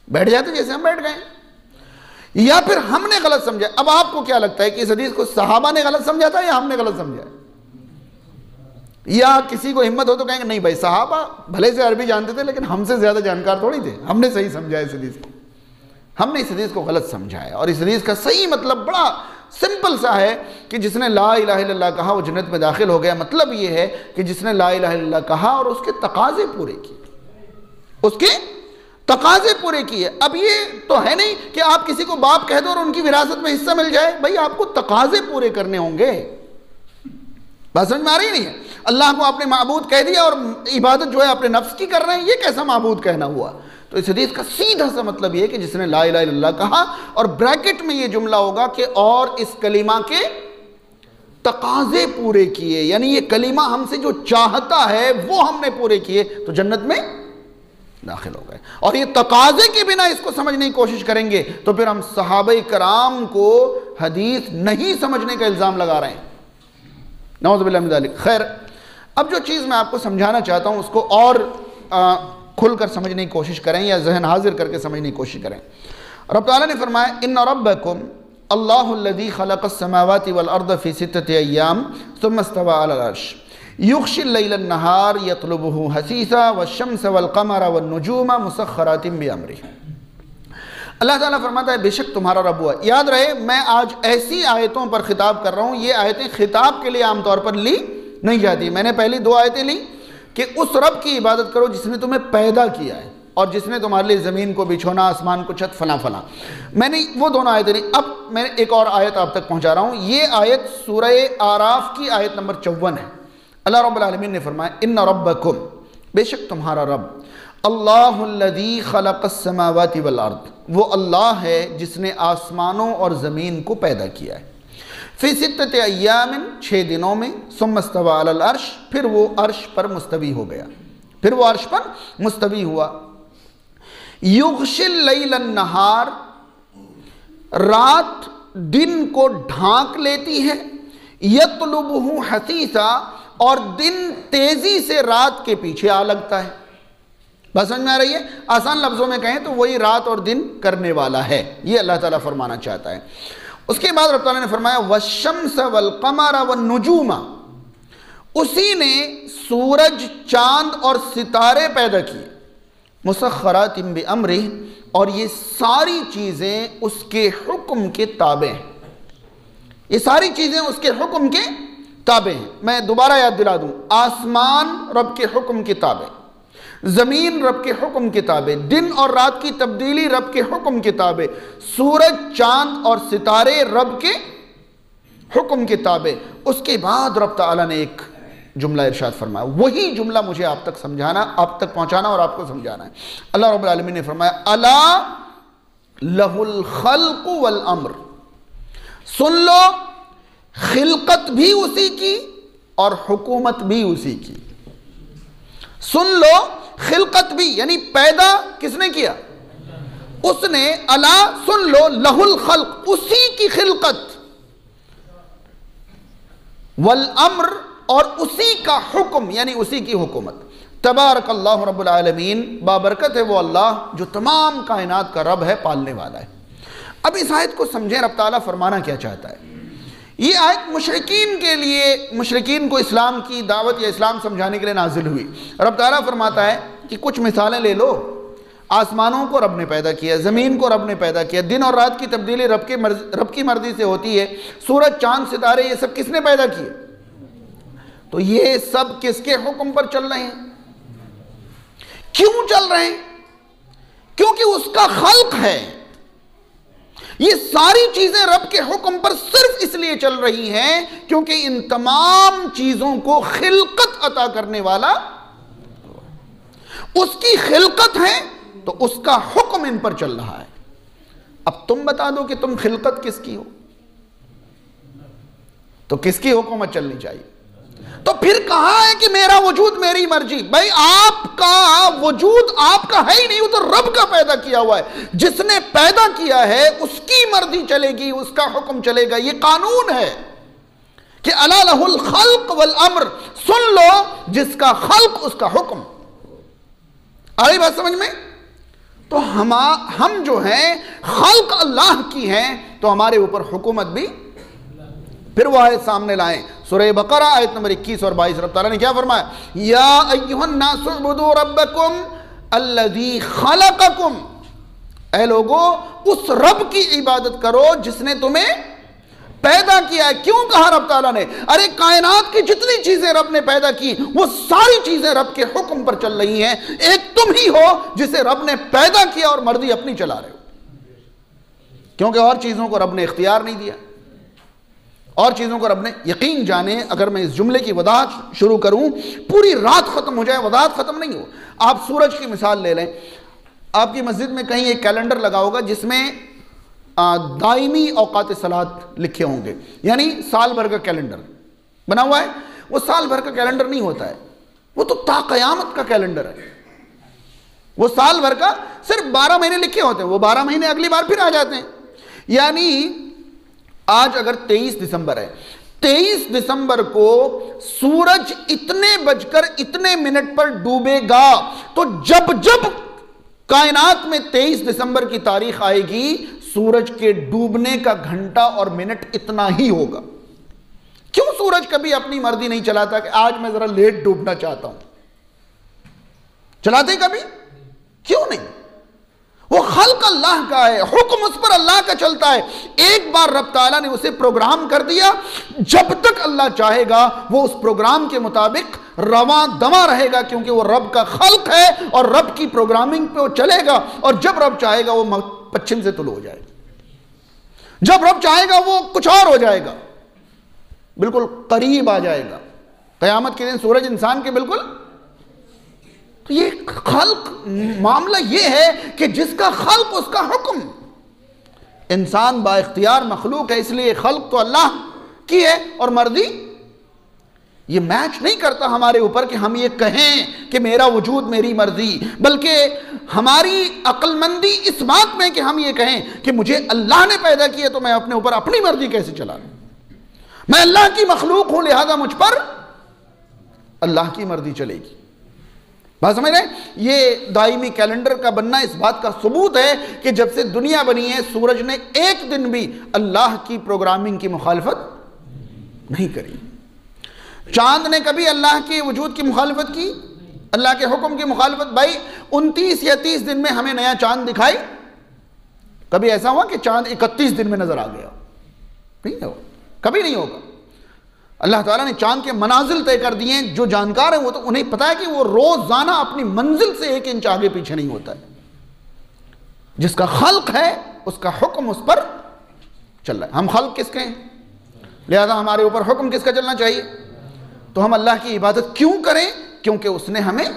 बैठ जाते जैसे हम बैठ गए। या फिर हमने गलत समझा। अब आपको क्या लगता है कि इस हदीस को सहाबा ने गलत समझा था या हमने गलत समझा है? या किसी को हिम्मत हो तो कहेंगे नहीं भाई सहाबा भले से अरबी जानते थे लेकिन हमसे ज्यादा जानकार थोड़ी थे, हमने सही समझा इस हदीस को, हमने इस हदीस को गलत समझा है। और इस हदीस का सही मतलब बड़ा सिंपल सा है कि जिसने ला इलाहा इल्लल्लाह कहा वो जन्नत में दाखिल हो गया। मतलब ये है कि जिसने ला इलाहा इल्लल्लाह कहा और उसके तकाजे पूरे किए, उसके तकाजे पूरे किए। अब ये तो है नहीं कि आप किसी को बाप कह दो और उनकी विरासत में हिस्सा मिल जाए, भाई आपको तकाजे पूरे करने होंगे। बात समझ में आ रही नहीं है? अल्लाह को आपने माबूद कह दिया और इबादत जो है अपने नफ्स की कर रहे हैं, ये कैसा माबूद कहना हुआ? तो इस हदीस का सीधा सा मतलब ये है कि जिसने ला इलाहा इल्लल्लाह कहा, और ब्रैकेट में ये जुमला होगा कि और इस कलीमा के तकाजे पूरे किए, यानी ये कलीमा हमसे जो चाहता है वो हमने पूरे किए तो जन्नत में दाखिल हो गए। और ये तकाजे के बिना इसको समझने की कोशिश करेंगे तो फिर हम सहाबा कराम को हदीस नहीं समझने का इल्जाम लगा रहे हैं। नऊज़ुबिल्लाहि मिन ज़ालिक। खैर, अब जो चीज़ मैं आपको समझाना चाहता हूँ उसको और खुलकर समझने की कोशिश करें या जहन हाजिर करके समझने की कोशिश करें। रब ताला ने फरमाया इन्ना रब्बकुम अल्लाहुल्लज़ी खलक़स समावाति वल अर्द फ़ी सित्तति अय्याम सुम्मा इस्तवा अलल अर्श युग़शिल लैलन नहार यत्लुबुहु हसीसा वश्शम्स वल क़मर वन नुजूम मुसख़्ख़रातिन बिअम्रिही। अल्लाह ताला फरमाता है बेशक तुम्हारा रब हुआ। याद रहे, मैं आज ऐसी आयतों पर खिताब कर रहा हूँ, ये आयतें खिताब के लिए आमतौर पर ली नहीं जाती। मैंने पहली 2 आयतें ली कि उस रब की इबादत करो जिसने तुम्हें पैदा किया है और जिसने तुम्हारे लिए ज़मीन को बिछोना, आसमान को छत, फला फला। मैंने वो दोनों आयतें ली। अब मैं एक और आयत आप तक पहुँचा रहा हूँ। ये आयत सूरह आराफ की आयत नंबर 54 है। अल्लाह रब्बुल आलमीन ने फरमाया इन्ना रब्बकुम, बेशक तुम्हारा रब, अल्लाहुल्लज़ी खलक़स समावाति वल अर्द, वो अल्लाह है जिसने आसमानों और ज़मीन को पैदा किया है। फ़ी सित्तति अय्यामिन, 6 दिनों में, सुम्मा इस्तवा अलल अर्श, फिर वो अर्श पर मुस्तवी हो गया, फिर वो अर्श पर मुस्तवी हुआ। युग़शिल लैलन नहार, रात दिन को ढांक लेती है, यत्लुबुहु हसीसा, और दिन तेजी से रात के पीछे आ लगता है। बस समझ में आ रही है? आसान लफ्ज़ों में कहें तो वही रात और दिन करने वाला है, ये अल्लाह ताला फरमाना चाहता है। उसके बाद रब ताला ने फरमाया वश्शम्स वल क़मर वन नुजूम, उसी ने सूरज, चांद और सितारे पैदा किए, मुसख़्ख़रातिन बिअम्रिही, और ये सारी चीज़ें उसके हुक्म के ताबे हैं। ये सारी चीज़ें उसके हुक्म के ताबे हैं। मैं दोबारा याद दिला दूं, आसमान रब के हुक्म के ताबे, ज़मीन रब के हुक्म के ताबे, दिन और रात की तब्दीली रब के हुक्म के ताबे, सूरज, चांद और सितारे रब के हुक्म के ताबे। उसके बाद रब ताला ने एक जुमला इरशाद फरमाया, वही जुमला मुझे आप तक समझाना, आप तक पहुंचाना और आपको समझाना है। अल्लाह रब्बुल आलमीन ने फरमाया अला लहुल खल्क़ु वल अम्र, सुन लो, खिलकत भी उसी की और हुकूमत भी उसी की। सुन लो, खिलकत भी यानी पैदा किसने किया? उसने। अला, सुन लो, लहुल खल्क, उसी की खिलकत, वल अम्र, और उसी का हुक्म यानी उसी की हुकूमत। तबारकल्लाहु रब्बुल आलमीन, बाबरकत है वो अल्लाह जो तमाम कायनात का रब है, पालने वाला है। अब इस आयत को समझें, रब ताला फरमाना क्या चाहता है। ये आयत मुशरिकीन के लिए, मुशरिकीन को इस्लाम की दावत या इस्लाम समझाने के लिए नाजिल हुई। रब ताला फरमाता है कि कुछ मिसालें ले लो, आसमानों को रब ने पैदा किया, ज़मीन को रब ने पैदा किया, दिन और रात की तब्दीली रब की मर्जी से होती है, सूरज, चांद, सितारे, ये सब किसने पैदा किए? तो ये सब किसके हुक्म पर चल रहे हैं? क्यों चल रहे हैं? क्योंकि उसका खल्क है। ये सारी चीजें रब के हुक्म पर सिर्फ इसलिए चल रही हैं क्योंकि इन तमाम चीजों को खिलकत अता करने वाला उसकी खिलकत है, तो उसका हुक्म इन पर चल रहा है। अब तुम बता दो कि तुम खिलकत किसकी हो, तो किसकी हुकूमत चलनी चाहिए? तो फिर कहा है कि मेरा वजूद मेरी मर्जी। भाई आपका वजूद आपका है ही नहीं, वो तो रब का पैदा किया हुआ है। जिसने पैदा किया है उसकी मर्जी चलेगी, उसका हुक्म चलेगा। ये कानून है कि अला लहुल खल्क वल अम्र, सुन लो, जिसका खल्क उसका हुक्म। आ रही बात समझ में? तो हम जो हैं खल्क अल्लाह की हैं, तो हमारे ऊपर हुकूमत भी। फिर वो आयत सामने लाएं, सूरह बकरा आयत नंबर 21 और 22, रब ताला ने क्या फरमाया? या अय्युहन नासु उबुदू रब्बकुम अल्लज़ी खलक़कुम, ऐ लोगो उस रब की इबादत करो जिसने तुम्हें पैदा किया है। क्यों कहा रब ताला ने? अरे कायनात की जितनी चीजें रब ने पैदा की वो सारी चीजें रब के हुक्म पर चल रही हैं। एक तुम ही हो जिसे रब ने पैदा किया और मर्जी अपनी चला रहे हो, क्योंकि और चीजों को रब ने इख्तियार नहीं दिया, और चीज़ों को रब ने। यकीन जाने, अगर मैं इस जुमले की वदाहत शुरू करूं पूरी रात ख़त्म हो जाए, वदाहत ख़त्म नहीं हो। आप सूरज की मिसाल ले लें। आपकी मस्जिद में कहीं एक कैलेंडर लगा होगा जिसमें दायमी औकात सलात लिखे होंगे, यानी साल भर का कैलेंडर बना हुआ है। वो साल भर का कैलेंडर नहीं होता है, वो तो ताक़यामत का कैलेंडर है। वो साल भर का सिर्फ 12 महीने लिखे होते हैं, वो 12 महीने अगली बार फिर आ जाते हैं। यानी आज अगर 23 दिसंबर है, 23 दिसंबर को सूरज इतने बजकर इतने मिनट पर डूबेगा, तो जब जब कायनात में 23 दिसंबर की तारीख आएगी, सूरज के डूबने का घंटा और मिनट इतना ही होगा। क्यों सूरज कभी अपनी मर्जी नहीं चलाता कि आज मैं जरा लेट डूबना चाहता हूं? चलाते कभी? क्यों नहीं? वो खल्क अल्लाह का है, हुक्म उस पर अल्लाह का चलता है। एक बार रब ताला ने उसे प्रोग्राम कर दिया, जब तक अल्लाह चाहेगा वो उस प्रोग्राम के मुताबिक रवा दवा रहेगा, क्योंकि वो रब का खल्क है और रब की प्रोग्रामिंग पे वो चलेगा। और जब रब चाहेगा वो पश्चिम से तुल हो जाएगा, जब रब चाहेगा वो कुछ और हो जाएगा, बिल्कुल करीब आ जाएगा। क़यामत के दिन सूरज इंसान के बिल्कुल, तो ये खल्क मामला ये है कि जिसका खल्क उसका हुक्म। इंसान बाइख्तियार मखलूक है, इसलिए खल्क तो अल्लाह की है और मर्जी ये मैच नहीं करता हमारे ऊपर कि हम ये कहें कि मेरा वजूद मेरी मर्जी, बल्कि हमारी अक्लमंदी इस बात में कि हम ये कहें कि मुझे अल्लाह ने पैदा किया तो मैं अपने ऊपर अपनी मर्जी कैसे चला लूं। मैं अल्लाह की मखलूक हूं, लिहाजा मुझ पर अल्लाह की मर्जी चलेगी। बात समझ रहे? ये दायमी कैलेंडर का बनना इस बात का सबूत है कि जब से दुनिया बनी है, सूरज ने एक दिन भी अल्लाह की प्रोग्रामिंग की मुखालफत नहीं करी। चांद ने कभी अल्लाह के वजूद की मुखालफत की, अल्लाह के हुक्म की मुखालफत? भाई 29 या 30 दिन में हमें नया चांद दिखाई? कभी ऐसा हुआ कि चांद 31 दिन में नजर आ गया? नहीं होगा, कभी नहीं होगा। अल्लाह ताला ने चांद के मनाजिल तय कर दिए हैं। जो जानकार है वो तो उन्हें पता है कि वो रोजाना अपनी मंजिल से 1 इंच आगे पीछे नहीं होता है। जिसका खल्क है उसका हुक्म उस पर चल रहा है। हम खल्क किसके हैं, लिहाजा हमारे ऊपर हुक्म किसका चलना चाहिए? तो हम अल्लाह की इबादत क्यों करें? क्योंकि उसने हमें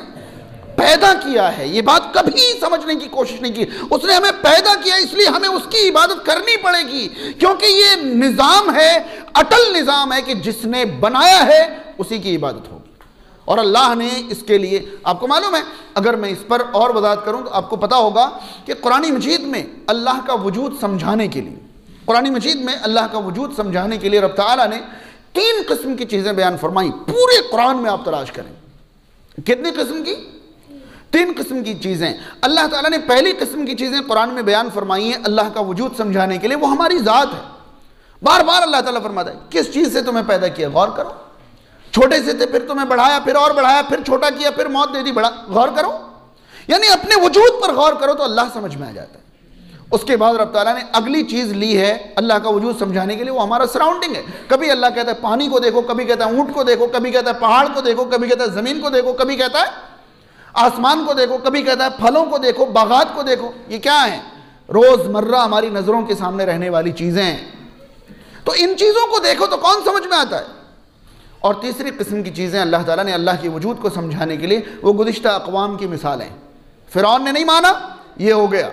पैदा किया है। ये बात कभी समझने की कोशिश नहीं की। उसने हमें पैदा किया, इसलिए हमें उसकी इबादत करनी पड़ेगी, क्योंकि ये निज़ाम है, अटल निज़ाम है कि जिसने बनाया है उसी की इबादत होगी। और अल्लाह ने इसके लिए, आपको मालूम है, अगर मैं इस पर और वजाहत करूं तो आपको पता होगा कि कुरान मजीद में अल्लाह का वजूद समझाने के लिए, कुरान मजीद में अल्लाह का वजूद समझाने के लिए रब ताला ने 3 किस्म की चीज़ें बयान फरमाई। पूरे कुरान में आप तलाश करें, कितनी किस्म की? 3 किस्म की चीज़ें अल्लाह ताला ने पहली किस्म की चीज़ें कुरान में बयान फरमाई हैं अल्लाह का वजूद समझाने के लिए। वो हमारी ज़ात है। बार बार अल्लाह ताला फरमाता है, किस चीज़ से तुम्हें पैदा किया, गौर करो। छोटे से थे, फिर तुम्हें बढ़ाया, फिर और बढ़ाया, फिर छोटा किया, फिर मौत दे दी, बड़ा, गौर करो। यानी अपने वजूद पर गौर करो तो अल्लाह समझ में आ जाता है। उसके बाद रब ताला ने अगली चीज़ ली है अल्लाह का वजूद समझाने के लिए, वो हमारा सराउंडिंग है। कभी अल्लाह कहता है पानी को देखो, कभी कहता है ऊँट को देखो, कभी कहता है पहाड़ को देखो, कभी कहता है ज़मीन को देखो, कभी कहता है आसमान को देखो, कभी कहता है फलों को देखो, बागात को देखो। ये क्या है? रोज़मर्रा हमारी नज़रों के सामने रहने वाली चीज़ें हैं। तो इन चीज़ों को देखो तो कौन समझ में आता है? और तीसरी किस्म की चीज़ें अल्लाह ताला ने अल्लाह के वजूद को समझाने के लिए, वो गुज़िश्ता अक़वाम की मिसालें। फ़िरौन ने नहीं माना, ये हो गया।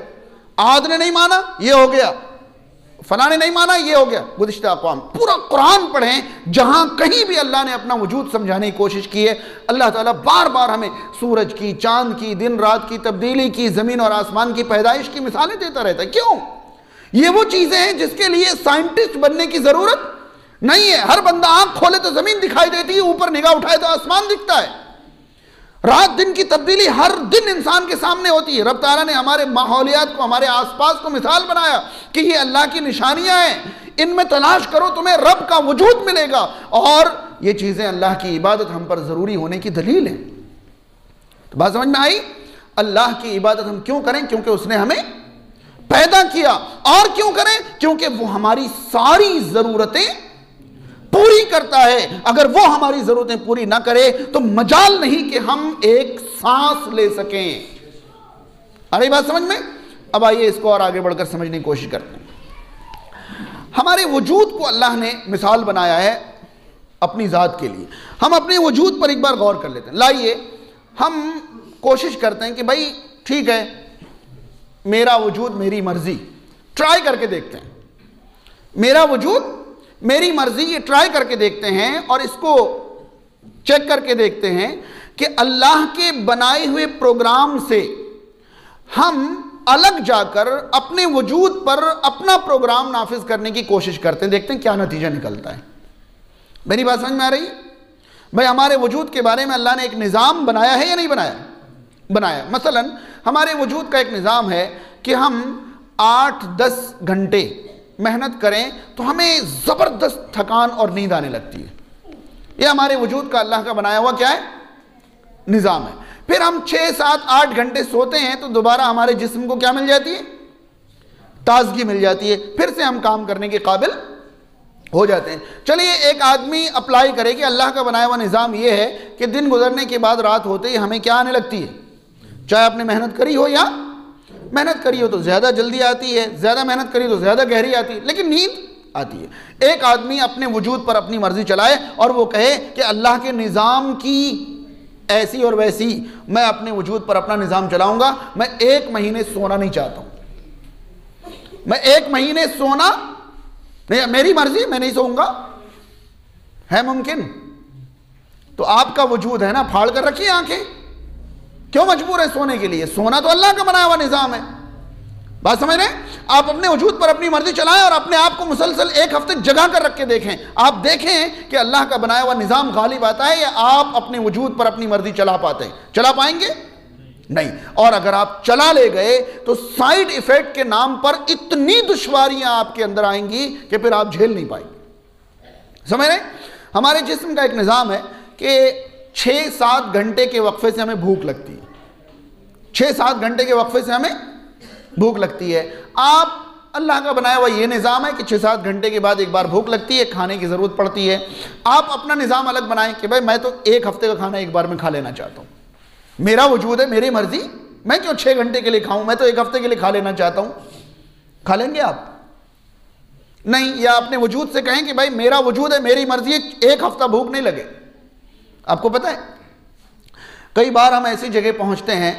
आद ने नहीं माना, ये हो गया। फला ने नहीं माना, ये हो गया। गुज़िश्ता अक़वाम, पूरा कुरान पढ़ें, जहां कहीं भी अल्लाह ने अपना वजूद समझाने की कोशिश की है, अल्लाह ताला बार बार हमें सूरज की, चांद की, दिन रात की तब्दीली की, ज़मीन और आसमान की पैदाइश की मिसालें देता रहता है। क्यों? ये वो चीज़ें हैं जिसके लिए साइंटिस्ट बनने की ज़रूरत नहीं है। हर बंदा आंख खोले तो ज़मीन दिखाई देती है, ऊपर निगाह उठाए तो आसमान दिखता है। रात दिन की तब्दीली हर दिन इंसान के सामने होती है। रब ताला ने हमारे माहौलियात को, हमारे आसपास को मिसाल बनाया कि ये अल्लाह की निशानियां हैं, इनमें तलाश करो, तुम्हें रब का वजूद मिलेगा। और ये चीज़ें अल्लाह की इबादत हम पर ज़रूरी होने की दलील है। तो बात समझ में आई? अल्लाह की इबादत हम क्यों करें? क्योंकि उसने हमें पैदा किया। और क्यों करें? क्योंकि वो हमारी सारी ज़रूरतें पूरी करता है। अगर वो हमारी जरूरतें पूरी ना करे तो मजाल नहीं कि हम एक सांस ले सकें। आ रही बात समझ में? अब आइए इसको और आगे बढ़कर समझने की कोशिश करते हैं। हमारे वजूद को अल्लाह ने मिसाल बनाया है अपनी ज़ात के लिए। हम अपने वजूद पर एक बार गौर कर लेते हैं। लाइए हम कोशिश करते हैं कि भाई ठीक है, मेरा वजूद मेरी मर्जी, ट्राई करके देखते हैं। मेरा वजूद मेरी मर्जी, ये ट्राई करके देखते हैं और इसको चेक करके देखते हैं कि अल्लाह के बनाए हुए प्रोग्राम से हम अलग जाकर अपने वजूद पर अपना प्रोग्राम नाफिज करने की कोशिश करते हैं। देखते हैं क्या नतीजा निकलता है। मेरी बात समझ में आ रही है भाई? हमारे वजूद के बारे में अल्लाह ने एक निज़ाम बनाया है या नहीं बनाया? बनाया। मसलन हमारे वजूद का एक निज़ाम है कि हम 8-10 घंटे मेहनत करें तो हमें ज़बरदस्त थकान और नींद आने लगती है। यह हमारे वजूद का अल्लाह का बनाया हुआ क्या है? निज़ाम है। फिर हम 6-7-8 घंटे सोते हैं तो दोबारा हमारे जिस्म को क्या मिल जाती है? ताजगी मिल जाती है, फिर से हम काम करने के काबिल हो जाते हैं। चलिए एक आदमी अप्लाई करे कि अल्लाह का बनाया हुआ निज़ाम यह है कि दिन गुजरने के बाद रात होते ही हमें क्या आने लगती है? चाहे आपने मेहनत करी हो या मेहनत करी हो तो ज़्यादा जल्दी आती है, ज़्यादा मेहनत करी तो ज़्यादा गहरी आती है, लेकिन नींद आती है। एक आदमी अपने वजूद पर अपनी मर्जी चलाए और वो कहे कि अल्लाह के निज़ाम की ऐसी और वैसी मैं अपने वजूद पर अपना निज़ाम चलाऊंगा, मैं 1 महीने सोना नहीं चाहता हूं, मैं 1 महीने सोना नहीं, मेरी मर्जी, मैं नहीं सोऊंगा, है मुमकिन? तो आपका वजूद है ना, फाड़ कर रखिए आंखें, क्यों मजबूर है सोने के लिए? सोना तो अल्लाह का बनाया हुआ निज़ाम है। बात समझ रहे हैं? आप अपने वजूद पर अपनी मर्जी चलाएं और अपने आप को मुसलसल 1 हफ्ते जगा कर रख के देखें। आप देखें कि अल्लाह का बनाया हुआ निज़ाम गालिब आता है या आप अपने वजूद पर अपनी मर्जी चला पाते हैं? चला पाएंगे? नहीं। और अगर आप चला ले गए तो साइड इफेक्ट के नाम पर इतनी दुश्वारियां आपके अंदर आएंगी कि फिर आप झेल नहीं पाएंगे। समझ रहे? हमारे जिस्म का एक निज़ाम है कि 6-7 घंटे के वक्फे से हमें भूख लगती है। 6-7 घंटे के वक्फे से हमें भूख लगती है। आप अल्लाह का बनाया हुआ ये निज़ाम है कि 6-7 घंटे के बाद एक बार भूख लगती है, खाने की ज़रूरत पड़ती है। आप अपना निज़ाम अलग बनाएं कि भाई मैं तो 1 हफ्ते का खाना एक बार में खा लेना चाहता हूँ, मेरा वजूद है, मेरी मर्जी, मैं क्यों 6 घंटे के लिए खाऊं, मैं तो 1 हफ्ते के लिए खा लेना चाहता हूं। खा लेंगे आप? नहीं। या अपने वजूद से कहें कि भाई मेरा वजूद है, मेरी मर्जी है, 1 हफ्ता भूख नहीं लगे। आपको पता है कई बार हम ऐसी जगह पहुंचते हैं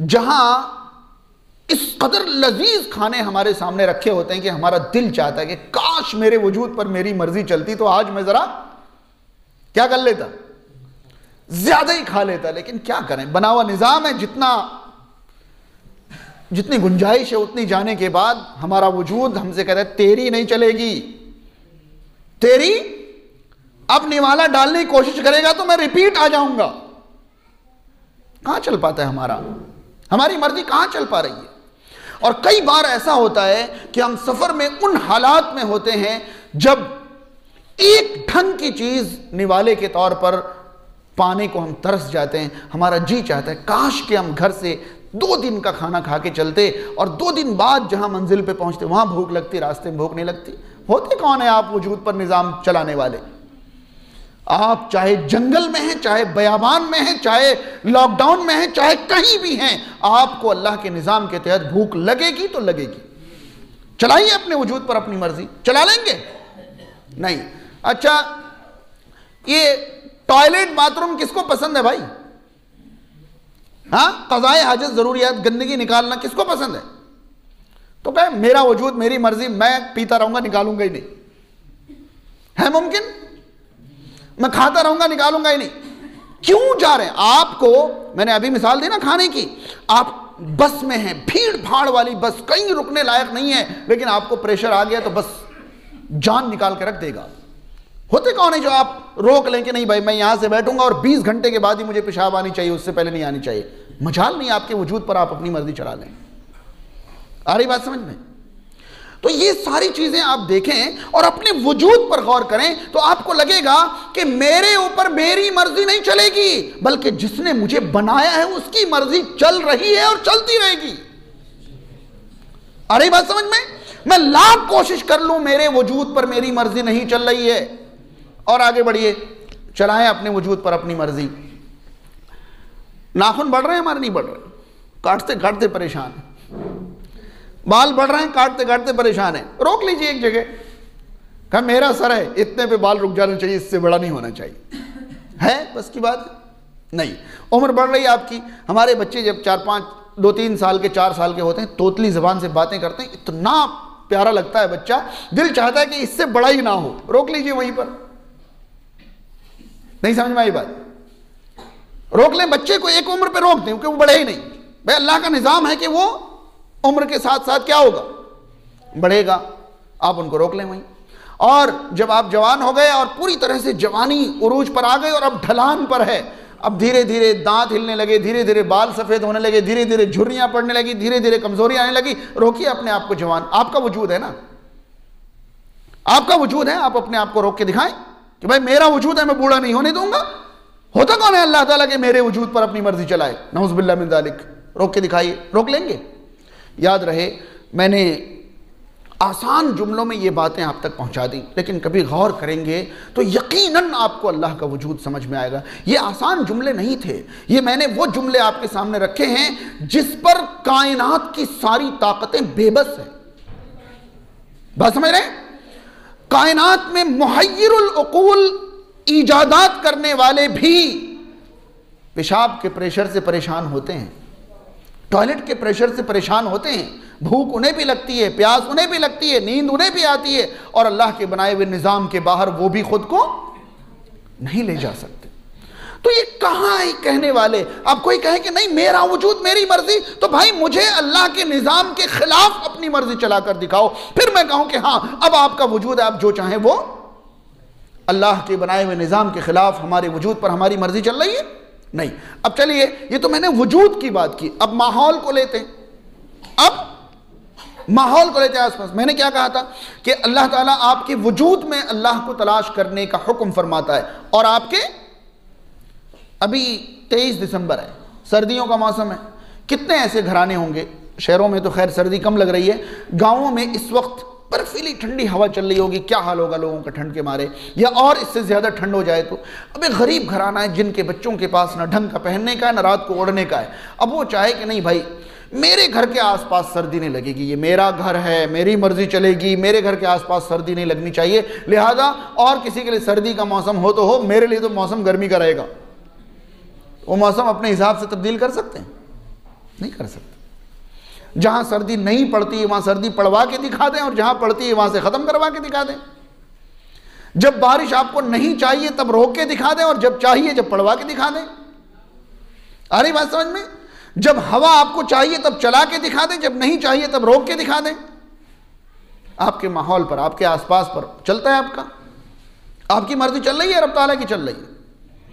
जहां इस कदर लजीज खाने हमारे सामने रखे होते हैं कि हमारा दिल चाहता है कि काश मेरे वजूद पर मेरी मर्जी चलती तो आज मैं जरा क्या कर लेता, ज्यादा ही खा लेता। लेकिन क्या करें, बना हुआ निजाम है, जितनी गुंजाइश है उतनी जाने के बाद हमारा वजूद हमसे कहता है तेरी नहीं चलेगी, तेरी अब निवाला डालने की कोशिश करेगा तो मैं रिपीट आ जाऊंगा। कहां चल पाता है हमारी मर्जी कहां चल पा रही है? और कई बार ऐसा होता है कि हम सफर में उन हालात में होते हैं जब एक ढंग की चीज निवाले के तौर पर पाने को हम तरस जाते हैं। हमारा जी चाहता है काश कि हम घर से 2 दिन का खाना खा के चलते और 2 दिन बाद जहां मंजिल पे पहुंचते वहां भूख लगती, रास्ते में भूख नहीं लगती। होते कौन है आप वजूद पर निजाम चलाने वाले? आप चाहे जंगल में हैं, चाहे बयाबान में हैं, चाहे लॉकडाउन में हैं, चाहे कहीं भी हैं, आपको अल्लाह के निजाम के तहत भूख लगेगी तो लगेगी। चलाइए अपने वजूद पर अपनी मर्जी। चला लेंगे? नहीं। अच्छा, ये टॉयलेट बाथरूम किसको पसंद है भाई? हाँ, क़ज़ाए हाजत, जरूरियात, गंदगी निकालना किसको पसंद है? तो कहे मेरा वजूद, मेरी मर्जी, मैं पीता रहूंगा, निकालूंगा ही नहीं। है मुमकिन? मैं खाता रहूंगा, निकालूंगा ही नहीं। क्यों जा रहे हैं? आपको मैंने अभी मिसाल दी ना खाने की, आप बस में हैं, भीड़ भाड़ वाली बस, कहीं रुकने लायक नहीं है, लेकिन आपको प्रेशर आ गया तो बस जान निकाल के रख देगा। होते कौन है जो आप रोक लें कि नहीं भाई मैं यहां से बैठूंगा और 20 घंटे के बाद ही मुझे पेशाब आनी चाहिए, उससे पहले नहीं आनी चाहिए। मजाल नहीं आपके वजूद पर आप अपनी मर्जी चला लें। आ रही बात समझ में? तो ये सारी चीजें आप देखें और अपने वजूद पर गौर करें तो आपको लगेगा कि मेरे ऊपर मेरी मर्जी नहीं चलेगी, बल्कि जिसने मुझे बनाया है उसकी मर्जी चल रही है और चलती रहेगी। आ रही बात समझ में? मैं लाख कोशिश कर लूं, मेरे वजूद पर मेरी मर्जी नहीं चल रही है। और आगे बढ़िए, चलाएं अपने वजूद पर अपनी मर्जी। नाखून बढ़ रहे हैं हमारे? नहीं बढ़ रहे, काटते काटते परेशान है। बाल बढ़ रहे हैं, काटते काटते परेशान है। रोक लीजिए एक जगह, कहा मेरा सर है, इतने पे बाल रुक जाना चाहिए, इससे बड़ा नहीं होना चाहिए। है बस की बात नहीं। उम्र बढ़ रही है आपकी। हमारे बच्चे जब 2-3 साल के, 4 साल के होते हैं, तोतली जबान से बातें करते हैं, इतना प्यारा लगता है बच्चा, दिल चाहता है कि इससे बड़ा ही ना हो। रोक लीजिए वहीं पर। नहीं समझ में आई बात? रोक लें बच्चे को, एक उम्र पे रोक दें क्योंकि वो बढ़े ही नहीं। भाई अल्लाह का निजाम है कि वो उम्र के साथ साथ क्या होगा, बढ़ेगा। आप उनको रोक लें वहीं। और जब आप जवान हो गए और पूरी तरह से जवानी उरूज पर आ गई और अब ढलान पर है, अब धीरे धीरे दांत हिलने लगे, धीरे धीरे बाल सफ़ेद होने लगे, धीरे धीरे झुर्रियाँ पड़ने लगी, धीरे धीरे कमजोरी आने लगी, रोकिए अपने आप को जवान। आपका वजूद है ना, आपका वजूद है, आप अपने आप को रोक के दिखाएं कि भाई मेरा वजूद है, मैं बूढ़ा नहीं होने दूंगा। होता कौन है अल्लाह ताला के मेरे वजूद पर अपनी मर्जी चलाए? नऊज़ बिल्लाह मिन ज़ालिक। रोक के दिखाइए, रोक लेंगे। याद रहे मैंने आसान जुमलों में ये बातें आप तक पहुंचा दी, लेकिन कभी गौर करेंगे तो यकीनन आपको अल्लाह का वजूद समझ में आएगा। ये आसान जुमले नहीं थे, ये मैंने वो जुमले आपके सामने रखे हैं जिस पर कायनात की सारी ताकतें बेबस हैं। बात समझ रहे हैं? कायनात में मुहय्यिरुल उकूल इजादात करने वाले भी पेशाब के प्रेशर से परेशान होते हैं, टॉयलेट के प्रेशर से परेशान होते हैं, भूख उन्हें भी लगती है, प्यास उन्हें भी लगती है, नींद उन्हें भी आती है, और अल्लाह के बनाए हुए निज़ाम के बाहर वो भी खुद को नहीं ले जा सकते। तो ये कहाँ है कहने वाले? अब कोई कहे कि नहीं मेरा वजूद मेरी मर्जी, तो भाई मुझे अल्लाह के निज़ाम के खिलाफ अपनी मर्जी चलाकर दिखाओ, फिर मैं कहूँ कि हाँ अब आपका वजूद है, आप जो चाहें वो। अल्लाह के बनाए हुए निज़ाम के खिलाफ हमारे वजूद पर हमारी मर्जी चल रही है? नहीं। अब चलिए, ये तो मैंने वजूद की बात की, अब माहौल को लेते हैं। अब माहौल को लेते हैं आसपास। मैंने क्या कहा था कि अल्लाह ताला आपके वजूद में अल्लाह को तलाश करने का हुक्म फरमाता है, और आपके अभी 23 दिसंबर है, सर्दियों का मौसम है, कितने ऐसे घराने होंगे, शहरों में तो खैर सर्दी कम लग रही है, गाँवों में इस वक्त बर्फीली ठंडी हवा चल रही होगी, क्या हाल होगा लोगों का ठंड के मारे, या और इससे ज़्यादा ठंड हो जाए तो। अब एक गरीब घराना है जिनके बच्चों के पास ना ढंग का पहनने का है ना रात को ओढ़ने का है। अब वो चाहे कि नहीं भाई मेरे घर के आसपास सर्दी नहीं लगेगी, ये मेरा घर है, मेरी मर्जी चलेगी, मेरे घर के आसपास सर्दी नहीं लगनी चाहिए, लिहाजा और किसी के लिए सर्दी का मौसम हो तो हो, मेरे लिए तो मौसम गर्मी का रहेगा। वो मौसम अपने हिसाब से तब्दील कर सकते हैं? नहीं कर सकते। जहां सर्दी नहीं पड़ती है वहां सर्दी पड़वा के दिखा दें, और जहां पड़ती है वहां से खत्म करवा के दिखा दें। जब बारिश आपको नहीं चाहिए तब रोक के दिखा दें, और जब चाहिए जब पड़वा के दिखा दें। आ रही बात समझ में? जब हवा आपको चाहिए तब चला के दिखा दें, जब नहीं चाहिए तब रोक के दिखा दें। आपके माहौल पर, आपके आसपास पर चलता है आपका, आपकी मर्जी चल रही है, रब ताला की चल रही है?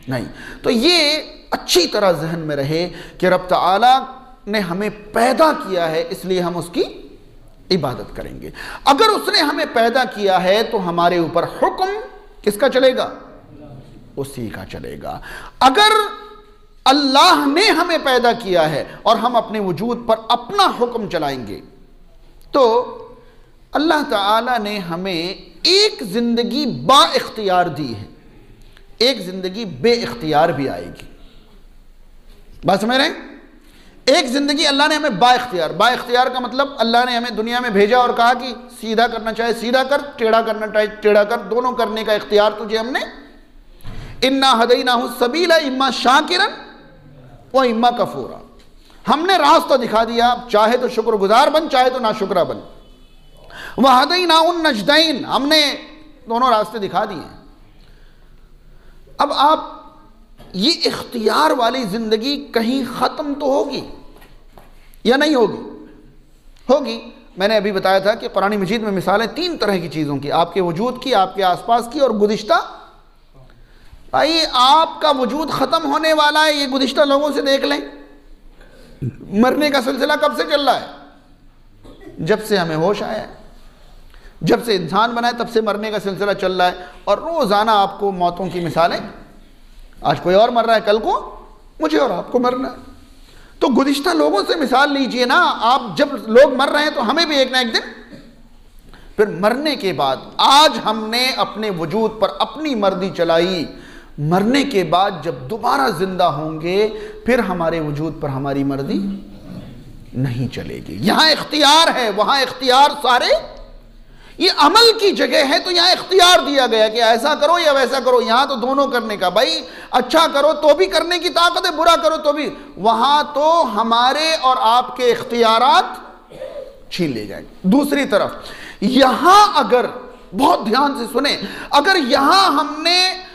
नहीं। तो ये अच्छी तरह जहन में रहे कि रब ताला ने हमें पैदा किया है, इसलिए हम उसकी इबादत करेंगे। अगर उसने हमें पैदा किया है तो हमारे ऊपर हुक्म किसका चलेगा? उसी का चलेगा। अगर अल्लाह ने हमें पैदा किया है और हम अपने वजूद पर अपना हुक्म चलाएंगे, तो अल्लाह ताला ने हमें एक जिंदगी बाइख्तियार दी है, एक जिंदगी बेइख्तियार भी आएगी। बात समझ रहे हैं? एक जिंदगी अल्लाह ने हमें बाइख्तियार, बाइख्तियार का मतलब अल्लाह ने हमें दुनिया में भेजा और कहा कि सीधा करना चाहे सीधा कर, टेढ़ा करना चाहे टेढ़ा कर, दोनों करने का इख्तियार तुझे हमने। इन्ना हदैनाहु सबीला इम्मा शाकिरन व इम्मा कफूरा। हमने रास्ता दिखा दिया, चाहे तो शुक्रगुजार बन, चाहे तो नाशुक्रा बन। व हदैनाहुन नजदैन, हमने दोनों रास्ते दिखा दिए। अब आप ये इख्तियार वाली जिंदगी कहीं ख़त्म तो होगी या नहीं होगी? होगी। मैंने अभी बताया था कि कुरान मजीद में मिसालें 3 तरह की चीज़ों की, आपके वजूद की, आपके आसपास की, और गुज़िश्ता। भाई आपका वजूद ख़त्म होने वाला है, ये गुज़िश्ता लोगों से देख लें। मरने का सिलसिला कब से चल रहा है? जब से हमें होश आया है, जब से इंसान बना है तब से मरने का सिलसिला चल रहा है, और रोज़ाना आपको मौतों की मिसालें। आज कोई और मर रहा है, कल को मुझे और आपको मरना है। तो गुज़िश्ता लोगों से मिसाल लीजिए ना आप, जब लोग मर रहे हैं तो हमें भी एक ना एक दिन फिर मरने के बाद। आज हमने अपने वजूद पर अपनी मर्जी चलाई, मरने के बाद जब दोबारा जिंदा होंगे फिर हमारे वजूद पर हमारी मर्जी नहीं चलेगी। यहां इख्तियार है, वहां इख्तियार सारे, ये अमल की जगह है तो यहां इख्तियार दिया गया कि ऐसा करो या वैसा करो। यहां तो दोनों करने का, भाई अच्छा करो तो भी करने की ताकत है, बुरा करो तो भी। वहां तो हमारे और आपके इख्तियारात छीन ले जाएंगे। दूसरी तरफ यहां अगर, बहुत ध्यान से सुने, अगर यहां हमने